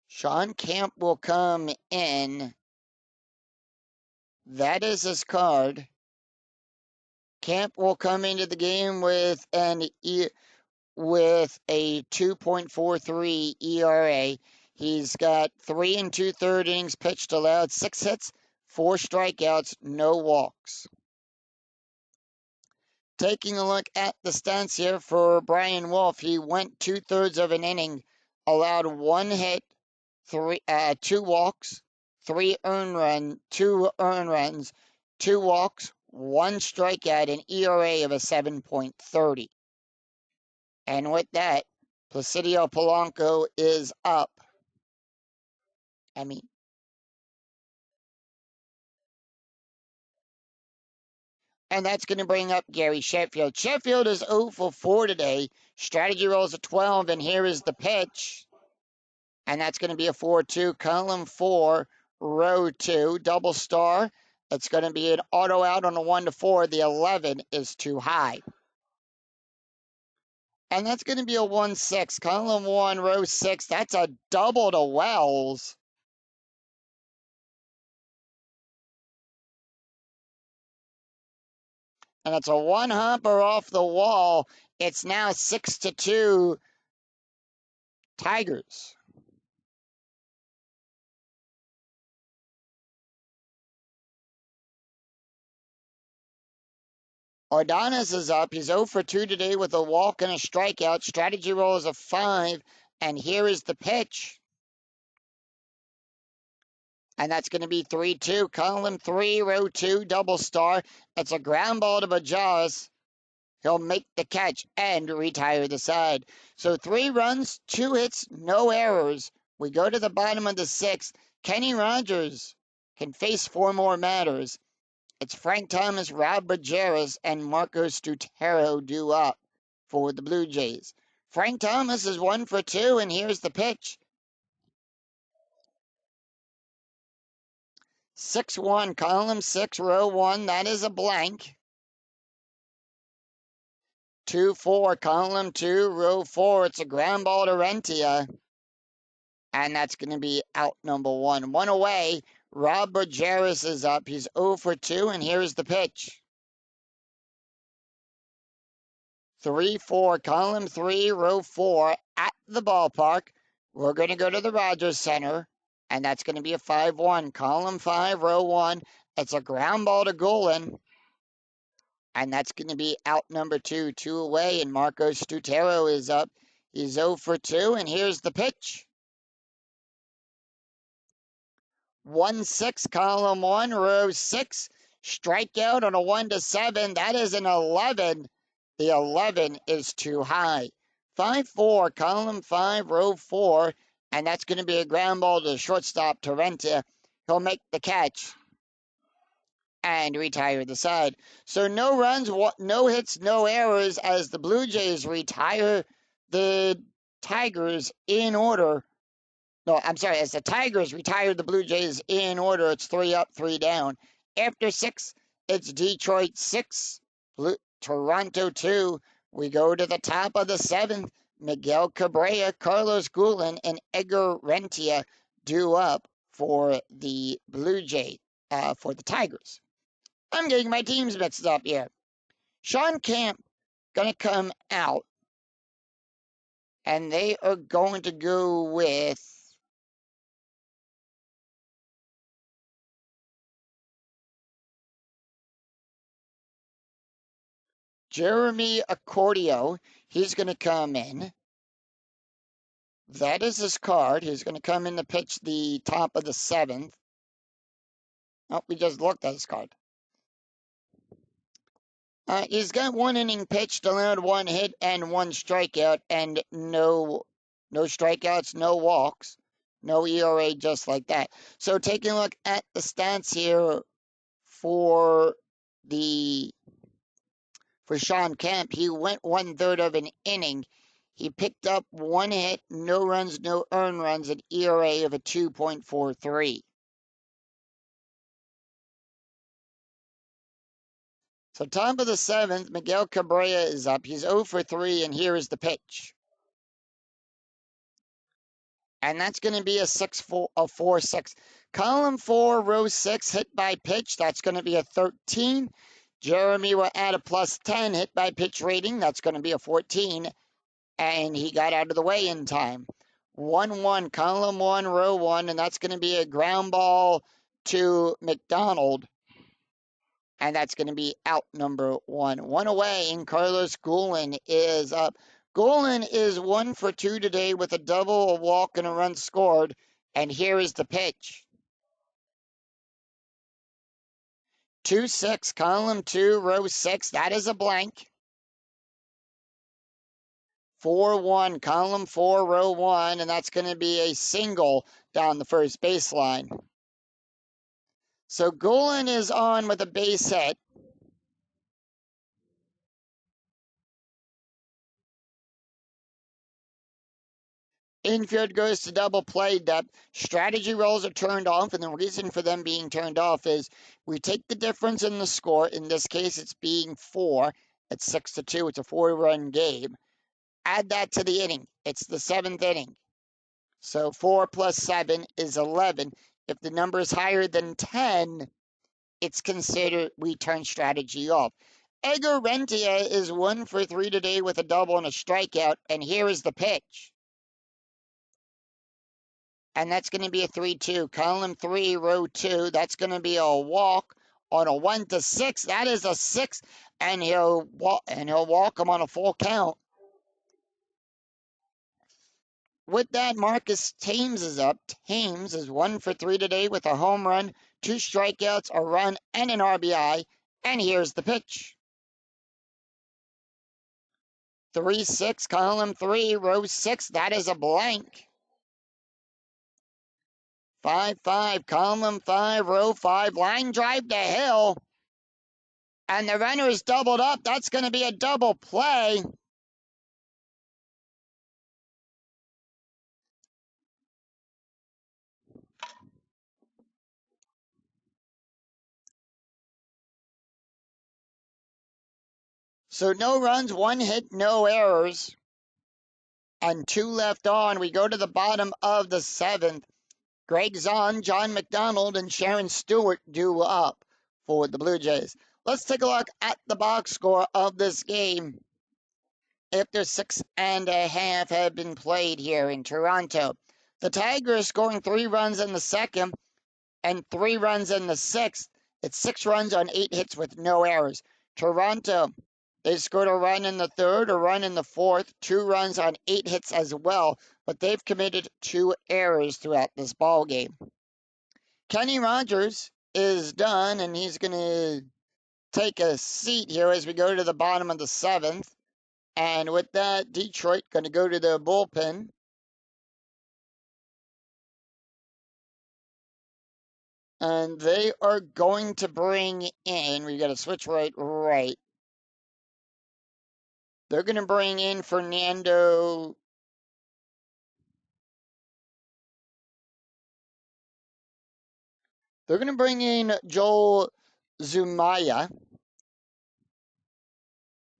Sean Camp will come in. That is his card. Camp will come into the game with a 2.43 ERA. He's got 3 2/3 innings pitched, allowed 6 hits, 4 strikeouts, no walks. Taking a look at the stats here for Brian Wolf, he went 2/3 of an inning, allowed 1 hit, 2 walks, 2 earned runs, 2 walks, 1 strikeout, an ERA of a 7.30. And with that, Placidio Polanco is up. And that's going to bring up Gary Sheffield. Sheffield is 0 for 4 today. Strategy rolls a 12, and here is the pitch. And that's going to be a 4-2, column 4, row 2, double star. It's going to be an auto out on a 1 to 4. The 11 is too high. And that's going to be a 1-6, column 1, row 6. That's a double to Wells. And it's a 1-hopper off the wall. It's now 6 to 2 Tigers. Ordonez is up. He's 0 for 2 today with a walk and a strikeout. Strategy roll is a 5. And here is the pitch. And that's going to be 3-2. Column 3, row 2, double star. It's a ground ball to Bajaras. He'll make the catch and retire the side. So 3 runs, 2 hits, no errors. We go to the bottom of the 6th. Kenny Rogers can face 4 more matters. It's Frank Thomas, Rob Bajaras, and Marco Stutero due up for the Blue Jays. Frank Thomas is 1 for 2, and here's the pitch. 6-1, column 6, row 1. That is a blank. 2-4, column 2, row 4. It's a ground ball to Rentia. And that's going to be out number 1. 1 away. Rob Bajaras is up. He's 0 for 2, and here's the pitch. 3-4, column 3, row 4, at the ballpark. We're going to go to the Rogers Center, and that's going to be a 5-1, column 5, row 1. It's a ground ball to Golan, and that's going to be out number 2, 2 away, and Marco Stutero is up. He's 0 for 2, and here's the pitch. 1-6, column 1, row 6. Strikeout on a 1-7. That is an 11. The 11 is too high. 5-4, column 5, row 4. And that's going to be a ground ball to shortstop Torrente. He'll make the catch and retire the side. So no runs, no hits, no errors as the Blue Jays retire the Tigers in order. No, I'm sorry, as the Tigers retired the Blue Jays in order. It's 3 up, 3 down. After 6, it's Detroit 6, Toronto 2. We go to the top of the 7th. Miguel Cabrera, Carlos Guillen, and Edgar Rentia due up for the Blue Jays, for the Tigers. I'm getting my teams mixed up here. Shawn Kemp gonna come out, and they are going to go with Jeremy Accordio. He's going to come in. That is his card. He's going to come in to pitch the top of the 7th. Oh, we just looked at his card. He's got 1 inning pitched, allowed 1 hit and 1 strikeout, and no strikeouts, no walks, no ERA, just like that. So taking a look at the stats here for Shawn Kemp, he went 1/3 of an inning. He picked up 1 hit, no runs, no earned runs, an ERA of a 2.43. So top of the 7th, Miguel Cabrera is up. He's 0 for 3, and here is the pitch. And that's going to be a 4-6. Column 4, row 6, hit by pitch. That's going to be a 13. Jeremy will add a +10 hit by pitch rating. That's going to be a 14. And he got out of the way in time. 1-1, column 1, row 1, and that's going to be a ground ball to McDonald. And that's going to be out number 1. 1 away, and Carlos Guillen is up. Guillen is 1 for 2 today with a double, a walk, and a run scored. And here is the pitch. 2-6, column 2, row 6. That is a blank. 4-1, column 4, row 1, and that's going to be a single down the first baseline. So Guillen is on with a base hit. Infield goes to double play depth. Strategy rolls are turned off, and the reason for them being turned off is we take the difference in the score. In this case, it's being 4. It's 6-2. It's a 4-run game. Add that to the inning. It's the 7th inning. So 4 + 7 is 11. If the number is higher than 10, it's considered we turn strategy off. Edgar Rentia is 1 for 3 today with a double and a strikeout, and here is the pitch. And that's going to be a 3-2. Column 3, row 2. That's going to be a walk on a 1-6. That is a 6, and he'll walk him on a full count. With that, Marcus Thames is up. Thames is 1 for 3 today with a home run, 2 strikeouts, a run, and an RBI. And here's the pitch. 3-6, column 3, row 6. That is a blank. 5-5, column 5, row 5. Line drive to Hill. And the runner is doubled up. That's going to be a double play. So no runs, 1 hit, no errors. And 2 left on. We go to the bottom of the 7th. Greg Zahn, John McDonald, and Sharon Stewart due up for the Blue Jays. Let's take a look at the box score of this game. After 6.5 have been played here in Toronto. The Tigers scoring 3 runs in the 2nd and 3 runs in the 6th. It's 6 runs on 8 hits with no errors. Toronto, they scored a run in the 3rd, a run in the 4th, 2 runs on 8 hits as well, but they've committed 2 errors throughout this ball game. Kenny Rogers is done, and he's going to take a seat here as we go to the bottom of the 7th. And with that, Detroit going to go to the bullpen. And they are going to bring in, we got to switch right. They're going to bring in Fernando. They're going to bring in Joel Zumaya.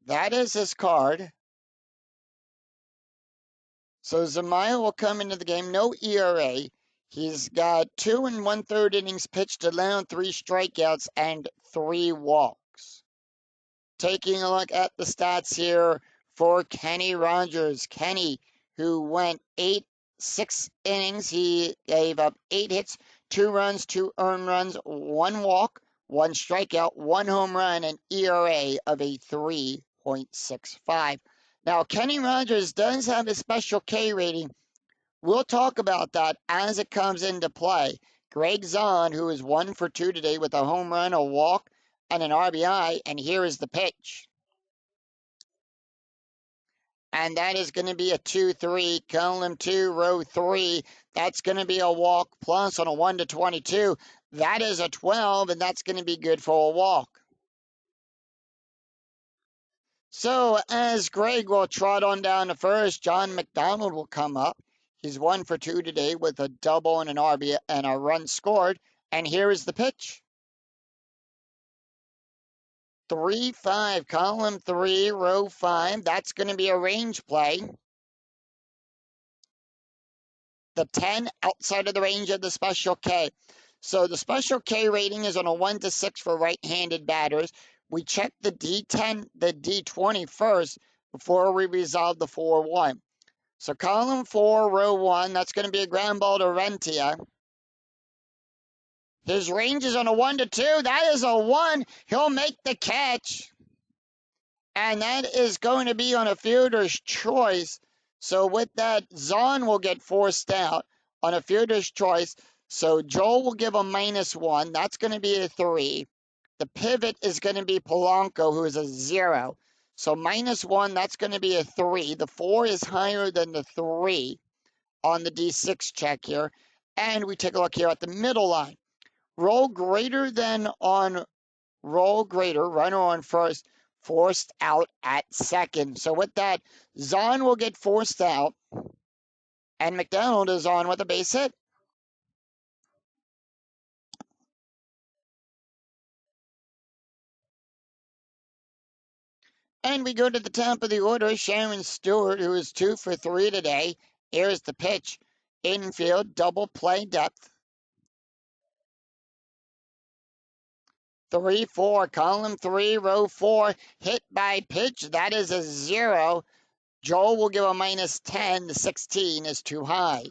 That is his card. So Zumaya will come into the game. No ERA. He's got 2 1/3 innings pitched, allowed 3 strikeouts and 3 walks. Taking a look at the stats here for Kenny Rogers. Kenny, who went 6 innings, he gave up 8 hits, 2 runs, 2 earned runs, 1 walk, 1 strikeout, 1 home run, and ERA of a 3.65. Now, Kenny Rogers does have a special K rating. We'll talk about that as it comes into play. Greg Zahn, who is 1 for 2 today with a home run, a walk, and an RBI, and here is the pitch. And that is going to be a 2-3, column 2, row 3. That's going to be a walk plus on a 1-22. That is a 12, and that's going to be good for a walk. So as Greg will trot on down to first, John McDonald will come up. He's 1 for 2 today with a double and an RBI and a run scored. And here is the pitch. 3-5, column 3, row 5. That's going to be a range play. The 10 outside of the range of the special K. So the special K rating is on a 1-6 for right-handed batters. We check the D10, the D20 first before we resolve the 4-1. So column 4, row 1, that's going to be a ground ball to Rentia. His range is on a 1-2. That is a 1. He'll make the catch. And that is going to be on a fielder's choice. So with that, Zahn will get forced out on a fielder's choice. So Joel will give a -1. That's going to be a 3. The pivot is going to be Polanco, who is a 0. So -1, that's going to be a 3. The 4 is higher than the 3 on the D6 check here. And we take a look here at the middle line. Roll greater than on roll greater, runner on first, forced out at second. So with that, Zahn will get forced out, and McDonald is on with a base hit. And we go to the top of the order, Sharon Stewart, who is 2 for 3 today. Here's the pitch. Infield, double play depth. 3-4, column 3, row 4, hit by pitch. That is a 0. Joel will give a -10. The 16 is too high.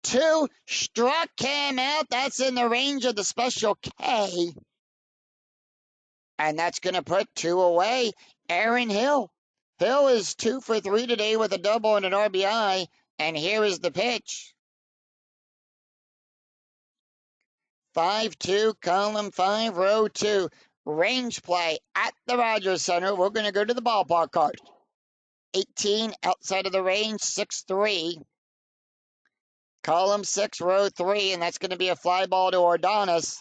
2 struck him out. That's in the range of the special K. And that's going to put 2 away. Aaron Hill. Hill is 2 for 3 today with a double and an RBI. And here is the pitch. 5-2, column 5, row 2. Range play at the Rogers Center. We're going to go to the ballpark card. 18 outside of the range, 6-3. Column 6, row 3, and that's going to be a fly ball to Ordonis.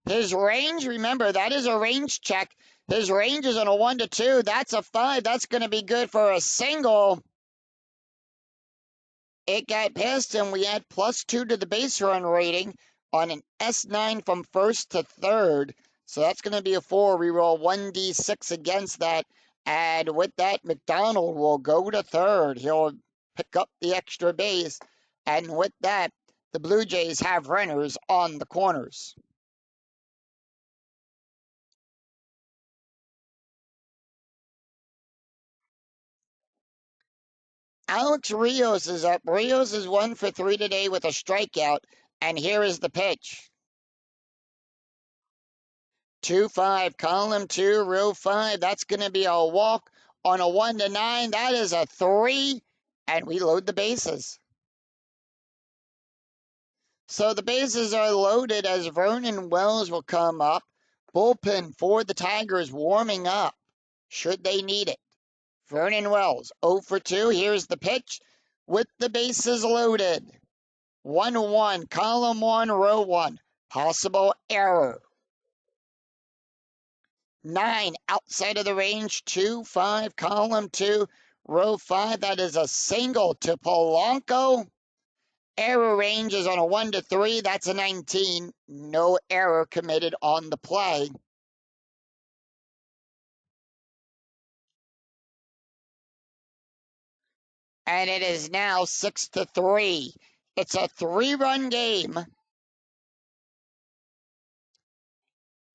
His range, remember, that is a range check. His range is on a 1-2. That's a 5. That's going to be good for a single. It got past him. We had +2 to the base run rating on an S9 from first to third. So that's going to be a 4. We roll 1d6 against that. And with that, McDonald will go to third. He'll pick up the extra base. And with that, the Blue Jays have runners on the corners. Alex Rios is up. Rios is 1 for 3 today with a strikeout. And here is the pitch. 2-5, column 2, row 5. That's going to be a walk on a 1-9. That is a 3. And we load the bases. So the bases are loaded as Vernon Wells will come up. Bullpen for the Tigers warming up, should they need it. Vernon Wells, 0 for 2. Here's the pitch with the bases loaded. 1-1, column 1, row 1. Possible error. 9, outside of the range, 2-5, column 2, row 5. That is a single to Polanco. Error range is on a 1 to 3. That's a 19. No error committed on the play. And it is now 6 to 3. It's a 3-run game.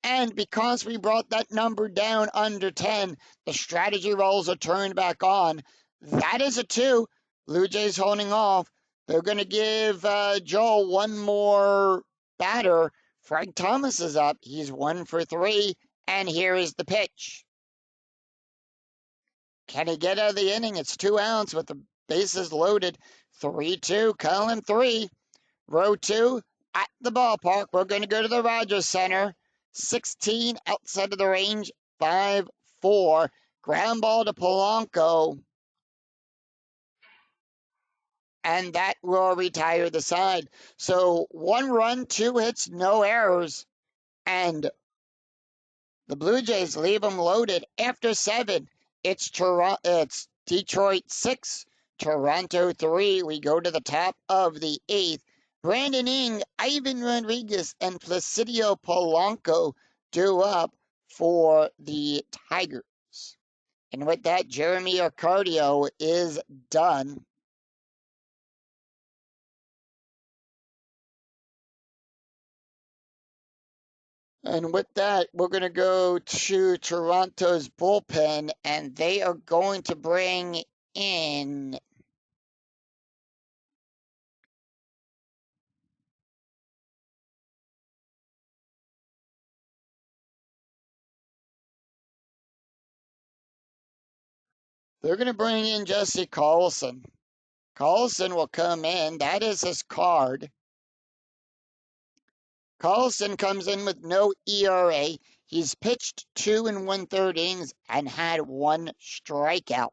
And because we brought that number down under 10, the strategy rolls are turned back on. That is a 2. Blue Jays holding off. They're going to give Joel one more batter. Frank Thomas is up. He's 1 for 3. And here is the pitch. Can he get out of the inning? It's 2 outs with the bases loaded. 3-2, column 3. Row 2 at the ballpark. We're going to go to the Rogers Center. 16 outside of the range. 5-4. Ground ball to Polanco. And that will retire the side. So 1 run, 2 hits, no errors. And the Blue Jays leave them loaded after 7. It's Detroit 6, Toronto 3. We go to the top of the 8th. Brandon Ing, Ivan Rodriguez, and Placidio Polanco due up for the Tigers. And with that, Jeremy Arcardio is done. And with that, we're going to go to Toronto's bullpen, and they are going to bring in Jesse Carlson. Carlson will come in. That is his card. Carlson comes in with no ERA. He's pitched 2 1/3 innings and had 1 strikeout.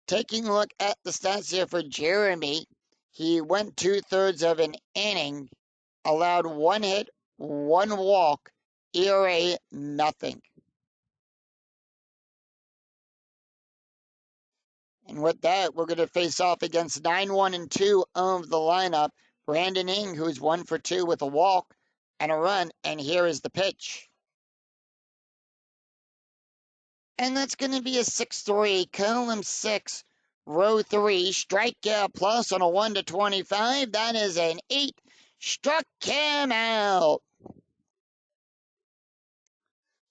Taking a look at the stats here for Jeremy, he went 2/3 of an inning, allowed 1 hit, 1 walk, ERA nothing. And with that, we're going to face off against 9-1-2 of the lineup. Brandon Ing, who's 1 for 2 with a walk and a run. And here is the pitch. And that's going to be a 6-3, column 6, row 3, strikeout plus on a 1 to 25. That is an 8. Struck him out.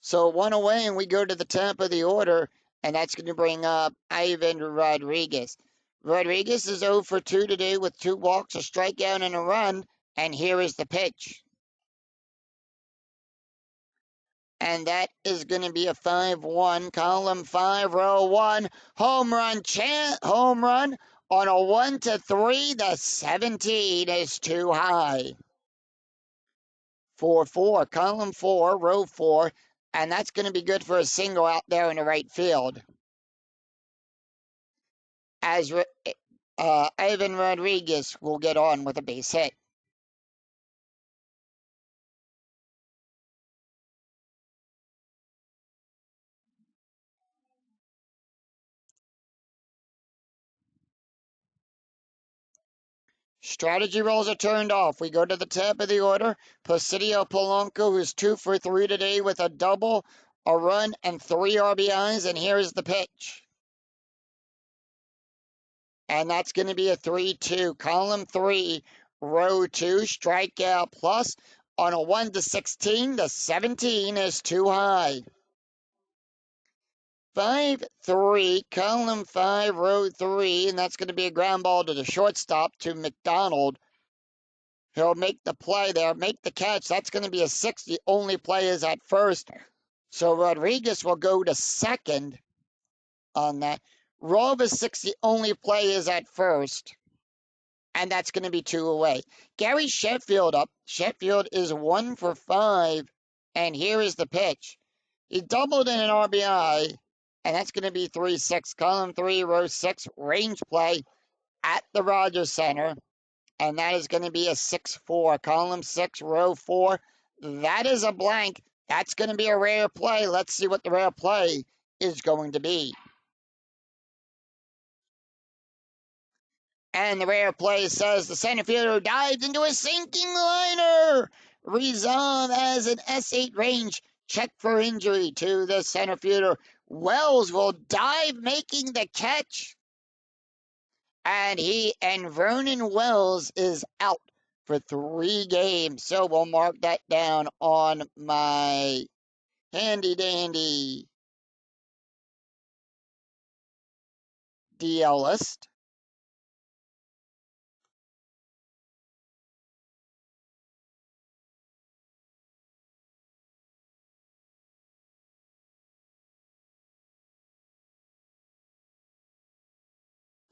So 1 away, and we go to the top of the order, and that's going to bring up Ivan Rodriguez. Rodriguez is 0 for 2 today with 2 walks, a strikeout, and a run. And here is the pitch. And that is going to be a 5-1, column 5, row 1. Home run on a 1 to 3. The 17 is too high. 4-4, column 4, row 4. And that's going to be good for a single out there in the right field. As Ivan Rodriguez will get on with a base hit. Strategy rolls are turned off. We go to the top of the order. Placidio Polanco, who's 2 for 3 today with a double, a run, and 3 RBIs. And here is the pitch. And that's going to be a 3-2. Column 3, row 2, strikeout plus on a 1 to 16. The 17 is too high. 5-3, column 5, row 3, and that's going to be a ground ball to the shortstop to McDonald. He'll make the play there, make the catch. That's going to be a 6. The only play is at first. So Rodriguez will go to second on that. Row of a 6, the only play is at first, and that's going to be 2 away. Gary Sheffield up. Sheffield is 1 for 5, and here is the pitch. He doubled in an RBI, and that's going to be 3-6. Column 3, row 6, range play at the Rogers Center, and that is going to be a 6-4. Column 6, row 4, that is a blank. That's going to be a rare play. Let's see what the rare play is going to be. And the rare play says the center fielder dives into a sinking liner. Resolve as an S8 range. Check for injury to the center fielder. Wells will dive, making the catch. And Vernon Wells is out for 3 games. So we'll mark that down on my handy dandy DL list.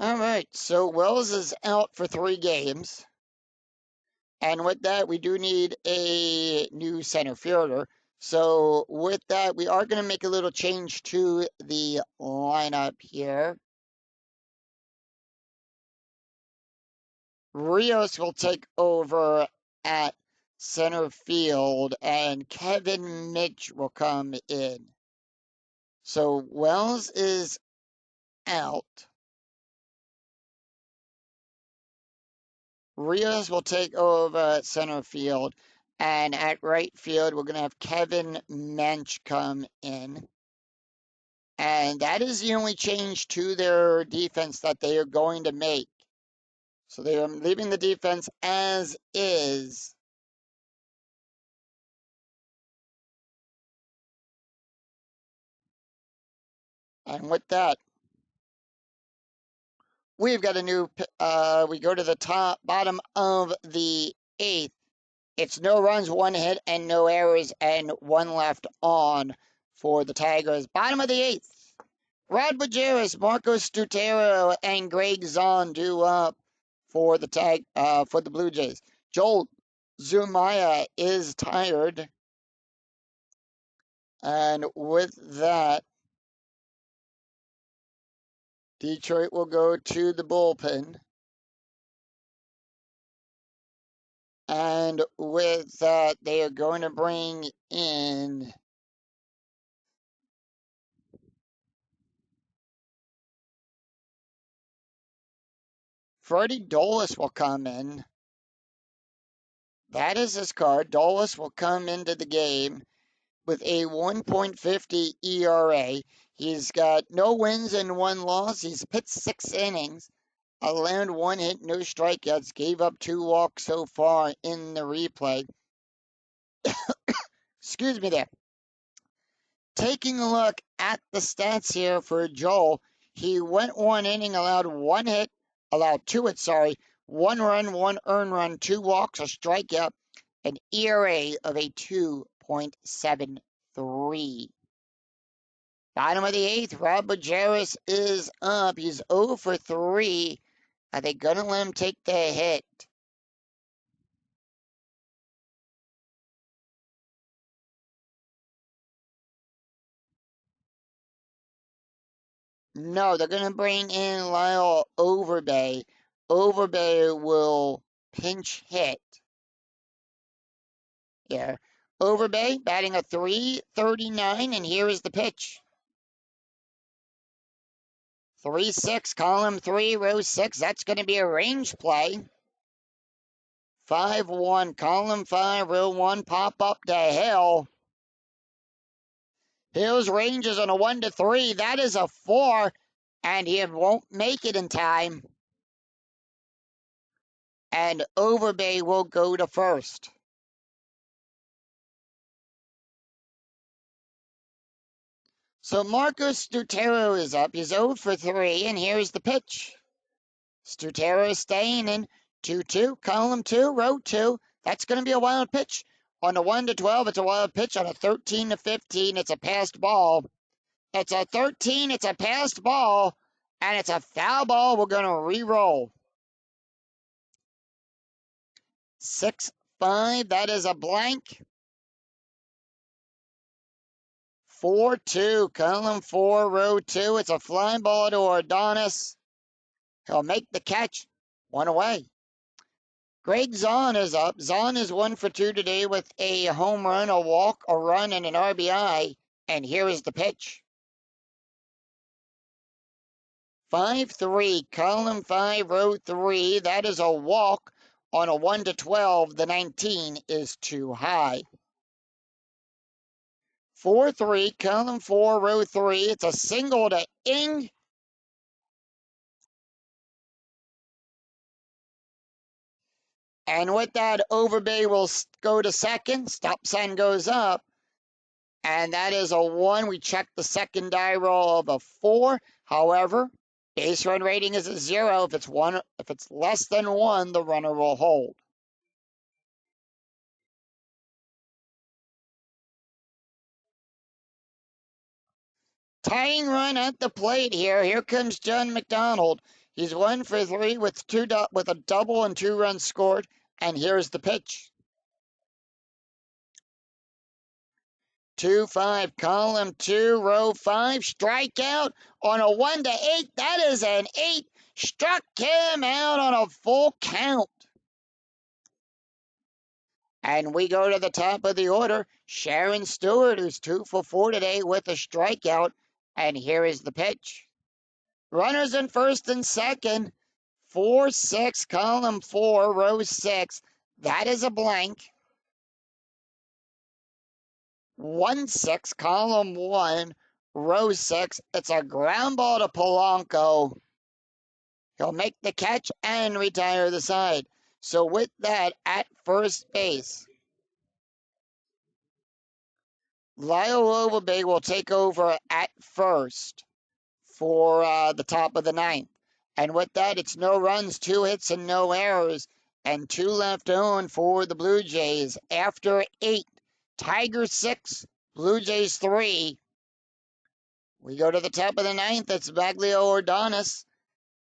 All right, so Wells is out for 3 games. And with that, we do need a new center fielder. So with that, we are going to make a little change to the lineup here. Rios will take over at center field, and Kevin Mitch will come in. So Wells is out. Rios will take over at center field, and at right field, we're going to have Kevin Mench come in. And that is the only change to their defense that they are going to make. So they are leaving the defense as is. And with that, we've got a new, we go to the bottom of the 8th. It's no runs, 1 hit, and no errors, and 1 left on for the Tigers. Bottom of the 8th. Rod Majerus, Marco Stutero, and Greg Zahn due up for the Blue Jays. Joel Zumaya is tired. And with that, Detroit will go to the bullpen. And with that, they are going to bring in Freddie Dolius will come in. That is his card. Dolius will come into the game with a 1.50 ERA. He's got no wins and 1 loss. He's pitched 6 innings, allowed 1 hit, no strikeouts, gave up 2 walks so far in the replay. Excuse me there. Taking a look at the stats here for Joel, he went 1 inning, allowed 1 hit, allowed 2 hits, 1 run, 1 earned run, 2 walks, a strikeout, an ERA of a 2.73. Bottom of the 8th, Rod Majerus is up. He's 0 for 3. Are they going to let him take the hit? No, they're going to bring in Lyle Overbay. Overbay will pinch hit. Yeah. Overbay batting a .339, and here is the pitch. 3-6, column 3, row 6. That's going to be a range play. 5-1, column 5, row 1, pop up to Hill. Hill's range is on a 1-3. That is a 4, and he won't make it in time. And Overbay will go to first. So Marcus Stutero is up. He's 0 for 3, and here's the pitch. Stutero staying in. 2-2, column 2, row 2. That's going to be a wild pitch. On a 1-12, it's a wild pitch. On a 13-15, it's a passed ball. It's a 13, it's a passed ball. And it's a foul ball. We're going to re-roll. 6-5. That is a blank. 4-2. Column 4, row 2. It's a flying ball to Ordonis. He'll make the catch. One away. Greg Zahn is up. Zahn is 1 for 2 today with a home run, a walk, a run, and an RBI. And here is the pitch. 5-3, column 5, row 3. That is a walk on a 1-12. The 19 is too high. 4-3, column 4, row 3. It's a single to Ing. And with that, Overbay will go to second. Stop sign goes up. And that is a 1. We check the second die roll of a 4. However, base run rating is a 0. If it's less than 1, the runner will hold. Tying run at the plate here. Here comes John McDonald. He's 1 for 3 with a double and 2 runs scored. And here's the pitch. 2-5, column 2, row 5. Strikeout on a 1-8. That is an 8. Struck him out on a full count. And we go to the top of the order. Sharon Stewart, who's 2 for 4 today with a strikeout. And here is the pitch. Runners in first and second. 4-6, column 4, row 6. That is a blank. 1-6, column 1, row 6. It's a ground ball to Polanco. He'll make the catch and retire the side. So with that, at first base, Lyle Overbay will take over at first for the top of the 9th. And with that, it's no runs, 2 hits, and no errors, and 2 left on for the Blue Jays. After 8, Tigers 6, Blue Jays 3. We go to the top of the 9th. It's Baglio Ordonis,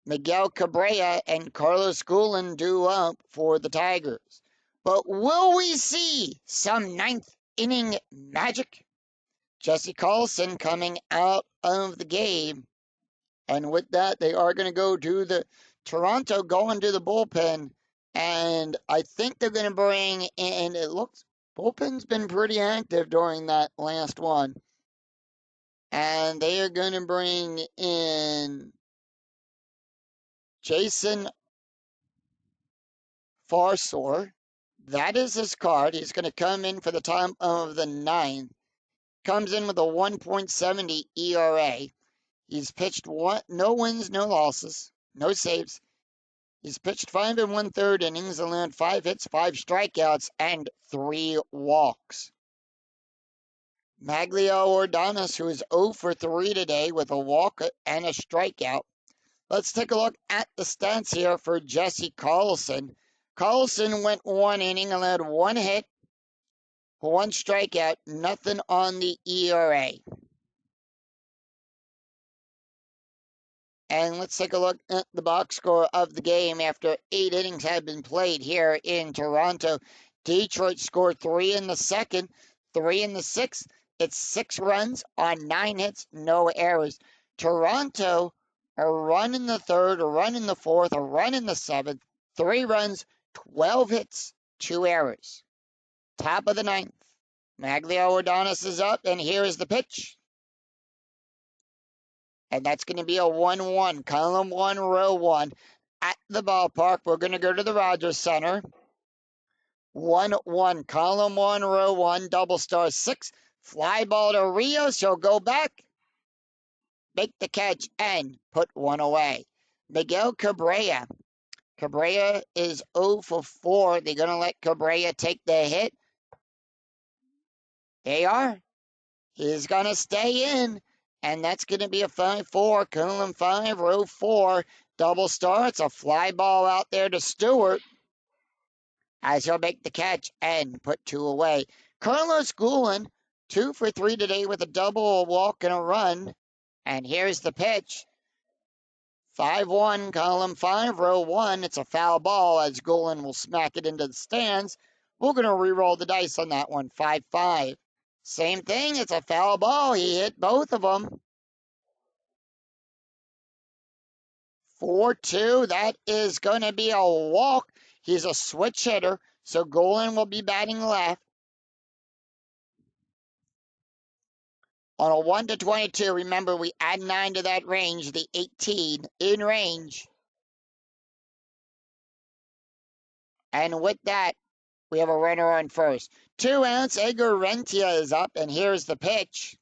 Miguel Cabrera, and Carlos Guillen due up for the Tigers. But will we see some 9th inning magic? Jesse Carlson coming out of the game. And with that, they are going to go to the Toronto going to the bullpen. And I think they're going to bring in, bullpen's been pretty active during that last one. And they are going to bring in Jason Farsor. That is his card. He's going to come in for the top of the 9th. Comes in with a 1.70 ERA. He's pitched no wins, no losses, no saves. He's pitched 5 1/3 innings, allowed 5 hits, 5 strikeouts, and 3 walks. Maglio Ordonis, who is 0 for 3 today with a walk and a strikeout. Let's take a look at the stats here for Jesse Carlson. Carlson went 1 inning, allowed 1 hit, 1 strikeout, nothing on the ERA. And let's take a look at the box score of the game after 8 innings have been played here in Toronto. Detroit scored 3 in the second, 3 in the 6th. It's 6 runs on 9 hits, no errors. Toronto, a run in the 3rd, a run in the 4th, a run in the 7th, 3 runs, 12 hits, 2 errors. Top of the 9th. Maglio Ordonis is up, and here is the pitch. And that's going to be a 1-1, column 1, row 1. At the ballpark, we're going to go to the Rogers Center. 1-1, column 1, row 1, double star 6. Fly ball to Rios. He'll go back, make the catch, and put 1 away. Miguel Cabrera. Cabrera is 0 for 4. They're going to let Cabrera take the hit. They are. He's going to stay in. And that's going to be a 5-4, column 5, row 4, double star. It's a fly ball out there to Stewart, as he'll make the catch and put 2 away. Carlos Guillen, 2 for 3 today with a double, a walk, and a run. And here's the pitch. 5-1, column 5, row 1. It's a foul ball as Golan will smack it into the stands. We're going to re-roll the dice on that one. 5-5. Same thing. It's a foul ball. He hit both of them. 4-2. That is going to be a walk. He's a switch hitter, so Golan will be batting left. On a 1 to 22, remember we add 9 to that range, the 18 in range. And with that, we have a runner on first. 2 outs, Edgar Rentia is up, and here's the pitch.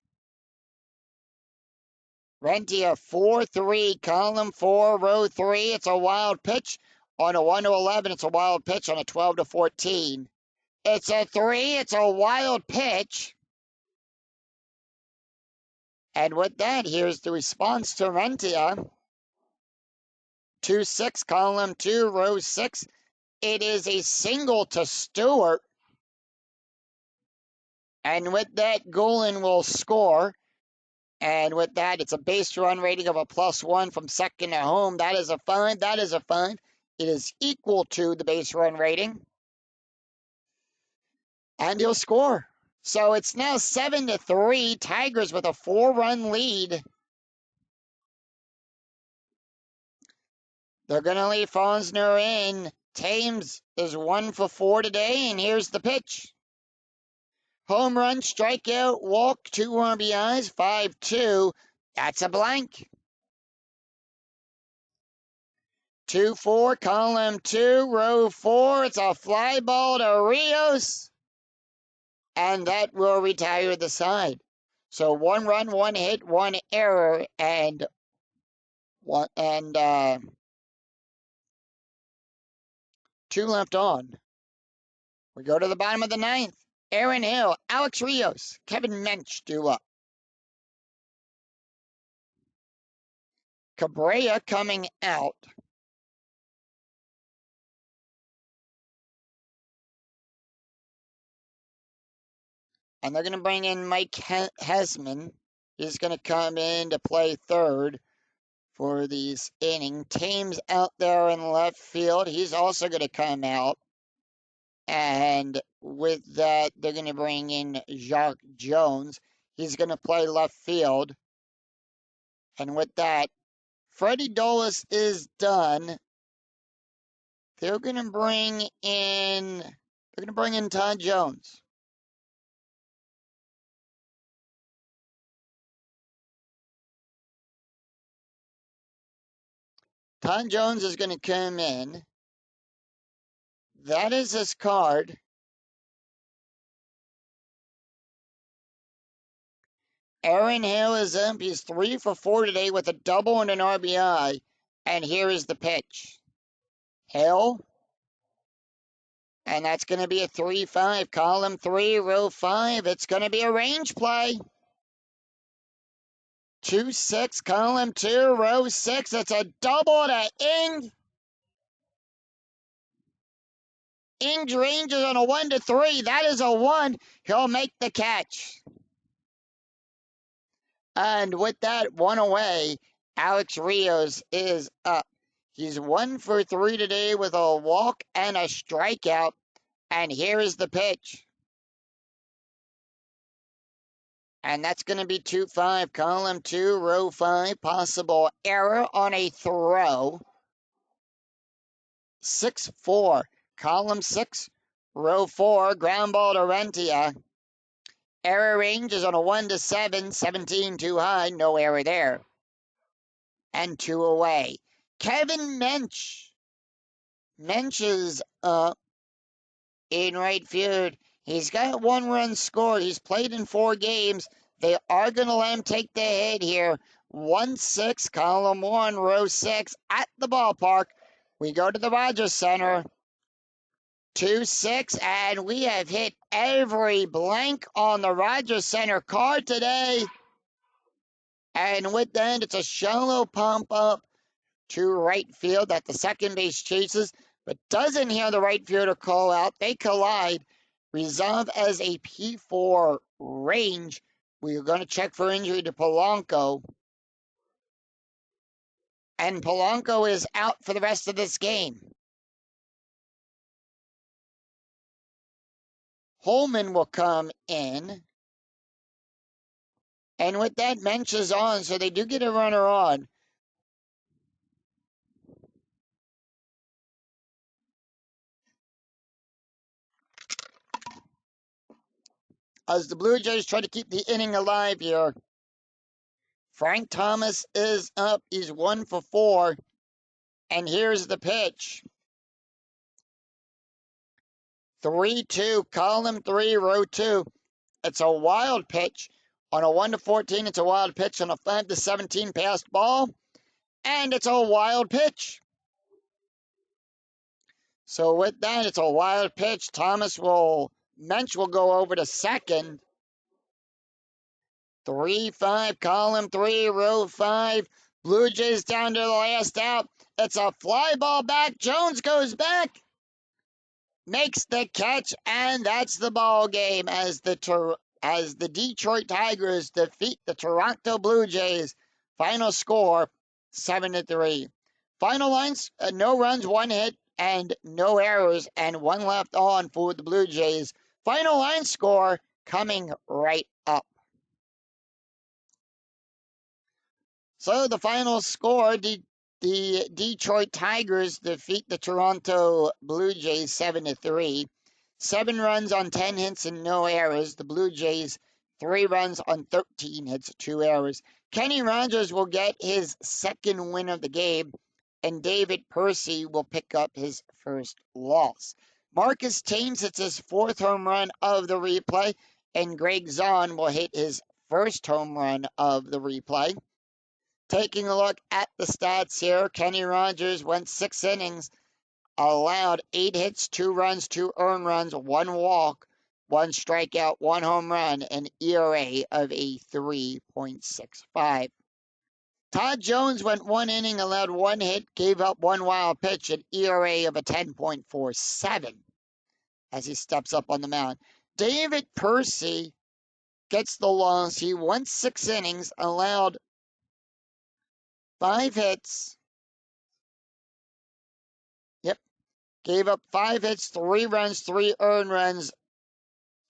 Rentia 4-3, column 4, row 3. It's a wild pitch. On a 1 to 11, it's a wild pitch. On a 12 to 14, it's a 3. It's a wild pitch. And with that, here's the response to Rentia. 2-6, column 2, row 6. It is a single to Stewart. And with that, Golan will score. And with that, it's a base run rating of a +1 from second to home. That is a 5. That is a 5. It is equal to the base run rating. And he'll score. So it's now 7-3. Tigers with a 4-run lead. They're going to leave Fonsner in. Thames is 1 for 4 today, and here's the pitch. Home run, strikeout, walk, 2 RBIs, 5-2. That's a blank. 2-4, column 2, row 4. It's a fly ball to Rios. And that will retire the side. So 1 run, 1 hit, 1 error, and 2 left on. We go to the bottom of the 9th. Aaron Hill, Alex Rios, Kevin Mench due up. Cabrera coming out. And they're going to bring in Mike Hesman. He's going to come in to play third for these innings. Thames out there in left field. He's also going to come out. And with that, they're going to bring in Jacques Jones. He's going to play left field. And with that, Freddie Dulles is done. They're going to bring in Todd Jones. Todd Jones is going to come in. That is his card. Aaron Hill is up. He's 3 for 4 today with a double and an RBI. And here is the pitch. Hill. And that's going to be a 3-5. Column 3, row 5. It's going to be a range play. 2-6, column 2, row 6. It's a double to Ing. Ing ranges on a 1 to 3. That is a 1. He'll make the catch. And with that, 1 away, Alex Rios is up. He's 1 for 3 today with a walk and a strikeout. And here is the pitch. And that's going to be 2-5, column 2, row 5. Possible error on a throw. 6-4, column 6, row 4. Ground ball to Rentia. Error range is on a 1 to 7, 17 too high, no error there. And 2 away. Kevin Mench. Mench is up in right field. He's got 1 run scored. He's played in 4 games. They are going to let him take the hit here. 1-6, column 1, row 6 at the ballpark. We go to the Rogers Center. 2-6, and we have hit every blank on the Rogers Center card today. And with that, it's a shallow pump up to right field that the second base chases, but doesn't hear the right fielder call out. They collide, resolve as a P4 range. We are going to check for injury to Polanco. And Polanco is out for the rest of this game. Holman will come in. And with that, Mensch is on, so they do get a runner on. As the Blue Jays try to keep the inning alive here. Frank Thomas is up. He's 1 for 4. And here's the pitch. 3-2, column 3, row 2. It's a wild pitch. On a 1-14, it's a wild pitch. On a 5-17 passed ball. And it's a wild pitch. So with that, it's a wild pitch. Mensch will go over to second. 3-5, column 3, row 5. Blue Jays down to the last out. It's a fly ball back. Jones goes back. Makes the catch, and that's the ball game as the Detroit Tigers defeat the Toronto Blue Jays. Final score 7-3. Final lines: no runs, 1 hit, and no errors, and 1 left on for the Blue Jays. Final line score coming right up. So the final score: the Detroit Tigers defeat the Toronto Blue Jays 7-3. 7 runs on 10 hits and no errors. The Blue Jays 3 runs on 13 hits, 2 errors. Kenny Rogers will get his second win of the game, and David Percy will pick up his first loss. Marcus Thames hits his 4th home run of the replay, and Greg Zahn will hit his first home run of the replay. Taking a look at the stats here, Kenny Rogers went 6 innings, allowed 8 hits, 2 runs, 2 earned runs, 1 walk, 1 strikeout, 1 home run, an ERA of a 3.65. Todd Jones went 1 inning, allowed 1 hit, gave up 1 wild pitch, an ERA of a 10.47 as he steps up on the mound. David Percy gets the loss. He went 6 innings, allowed 5 hits. Gave up 5 hits, 3 runs, 3 earned runs,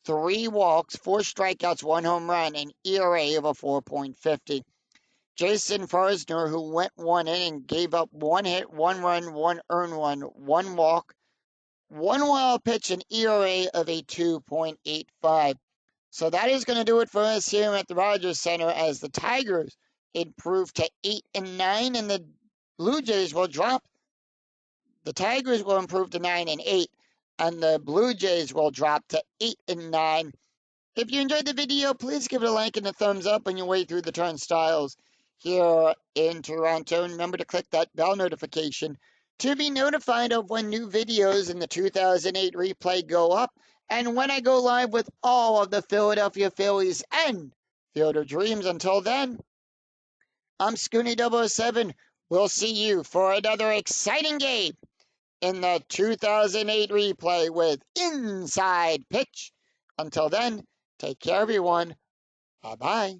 3 walks, 4 strikeouts, 1 home run, an ERA of a 4.50. Jason Forsner, who went 1 inning, gave up 1 hit, 1 run, 1 earned run, 1 walk, 1 wild pitch, an ERA of a 2.85. So that is going to do it for us here at the Rogers Center as the Tigers improve to 8-9 and the Blue Jays will drop. The Tigers will improve to 9-8 and the Blue Jays will drop to 8-9. If you enjoyed the video, please give it a like and a thumbs up on your way through the turnstiles here in Toronto. And remember to click that bell notification to be notified of when new videos in the 2008 replay go up and when I go live with all of the Philadelphia Phillies and Field of Dreams. Until then, I'm Scoonie007. We'll see you for another exciting game in the 2008 replay with Inside Pitch. Until then, take care, everyone. Bye-bye.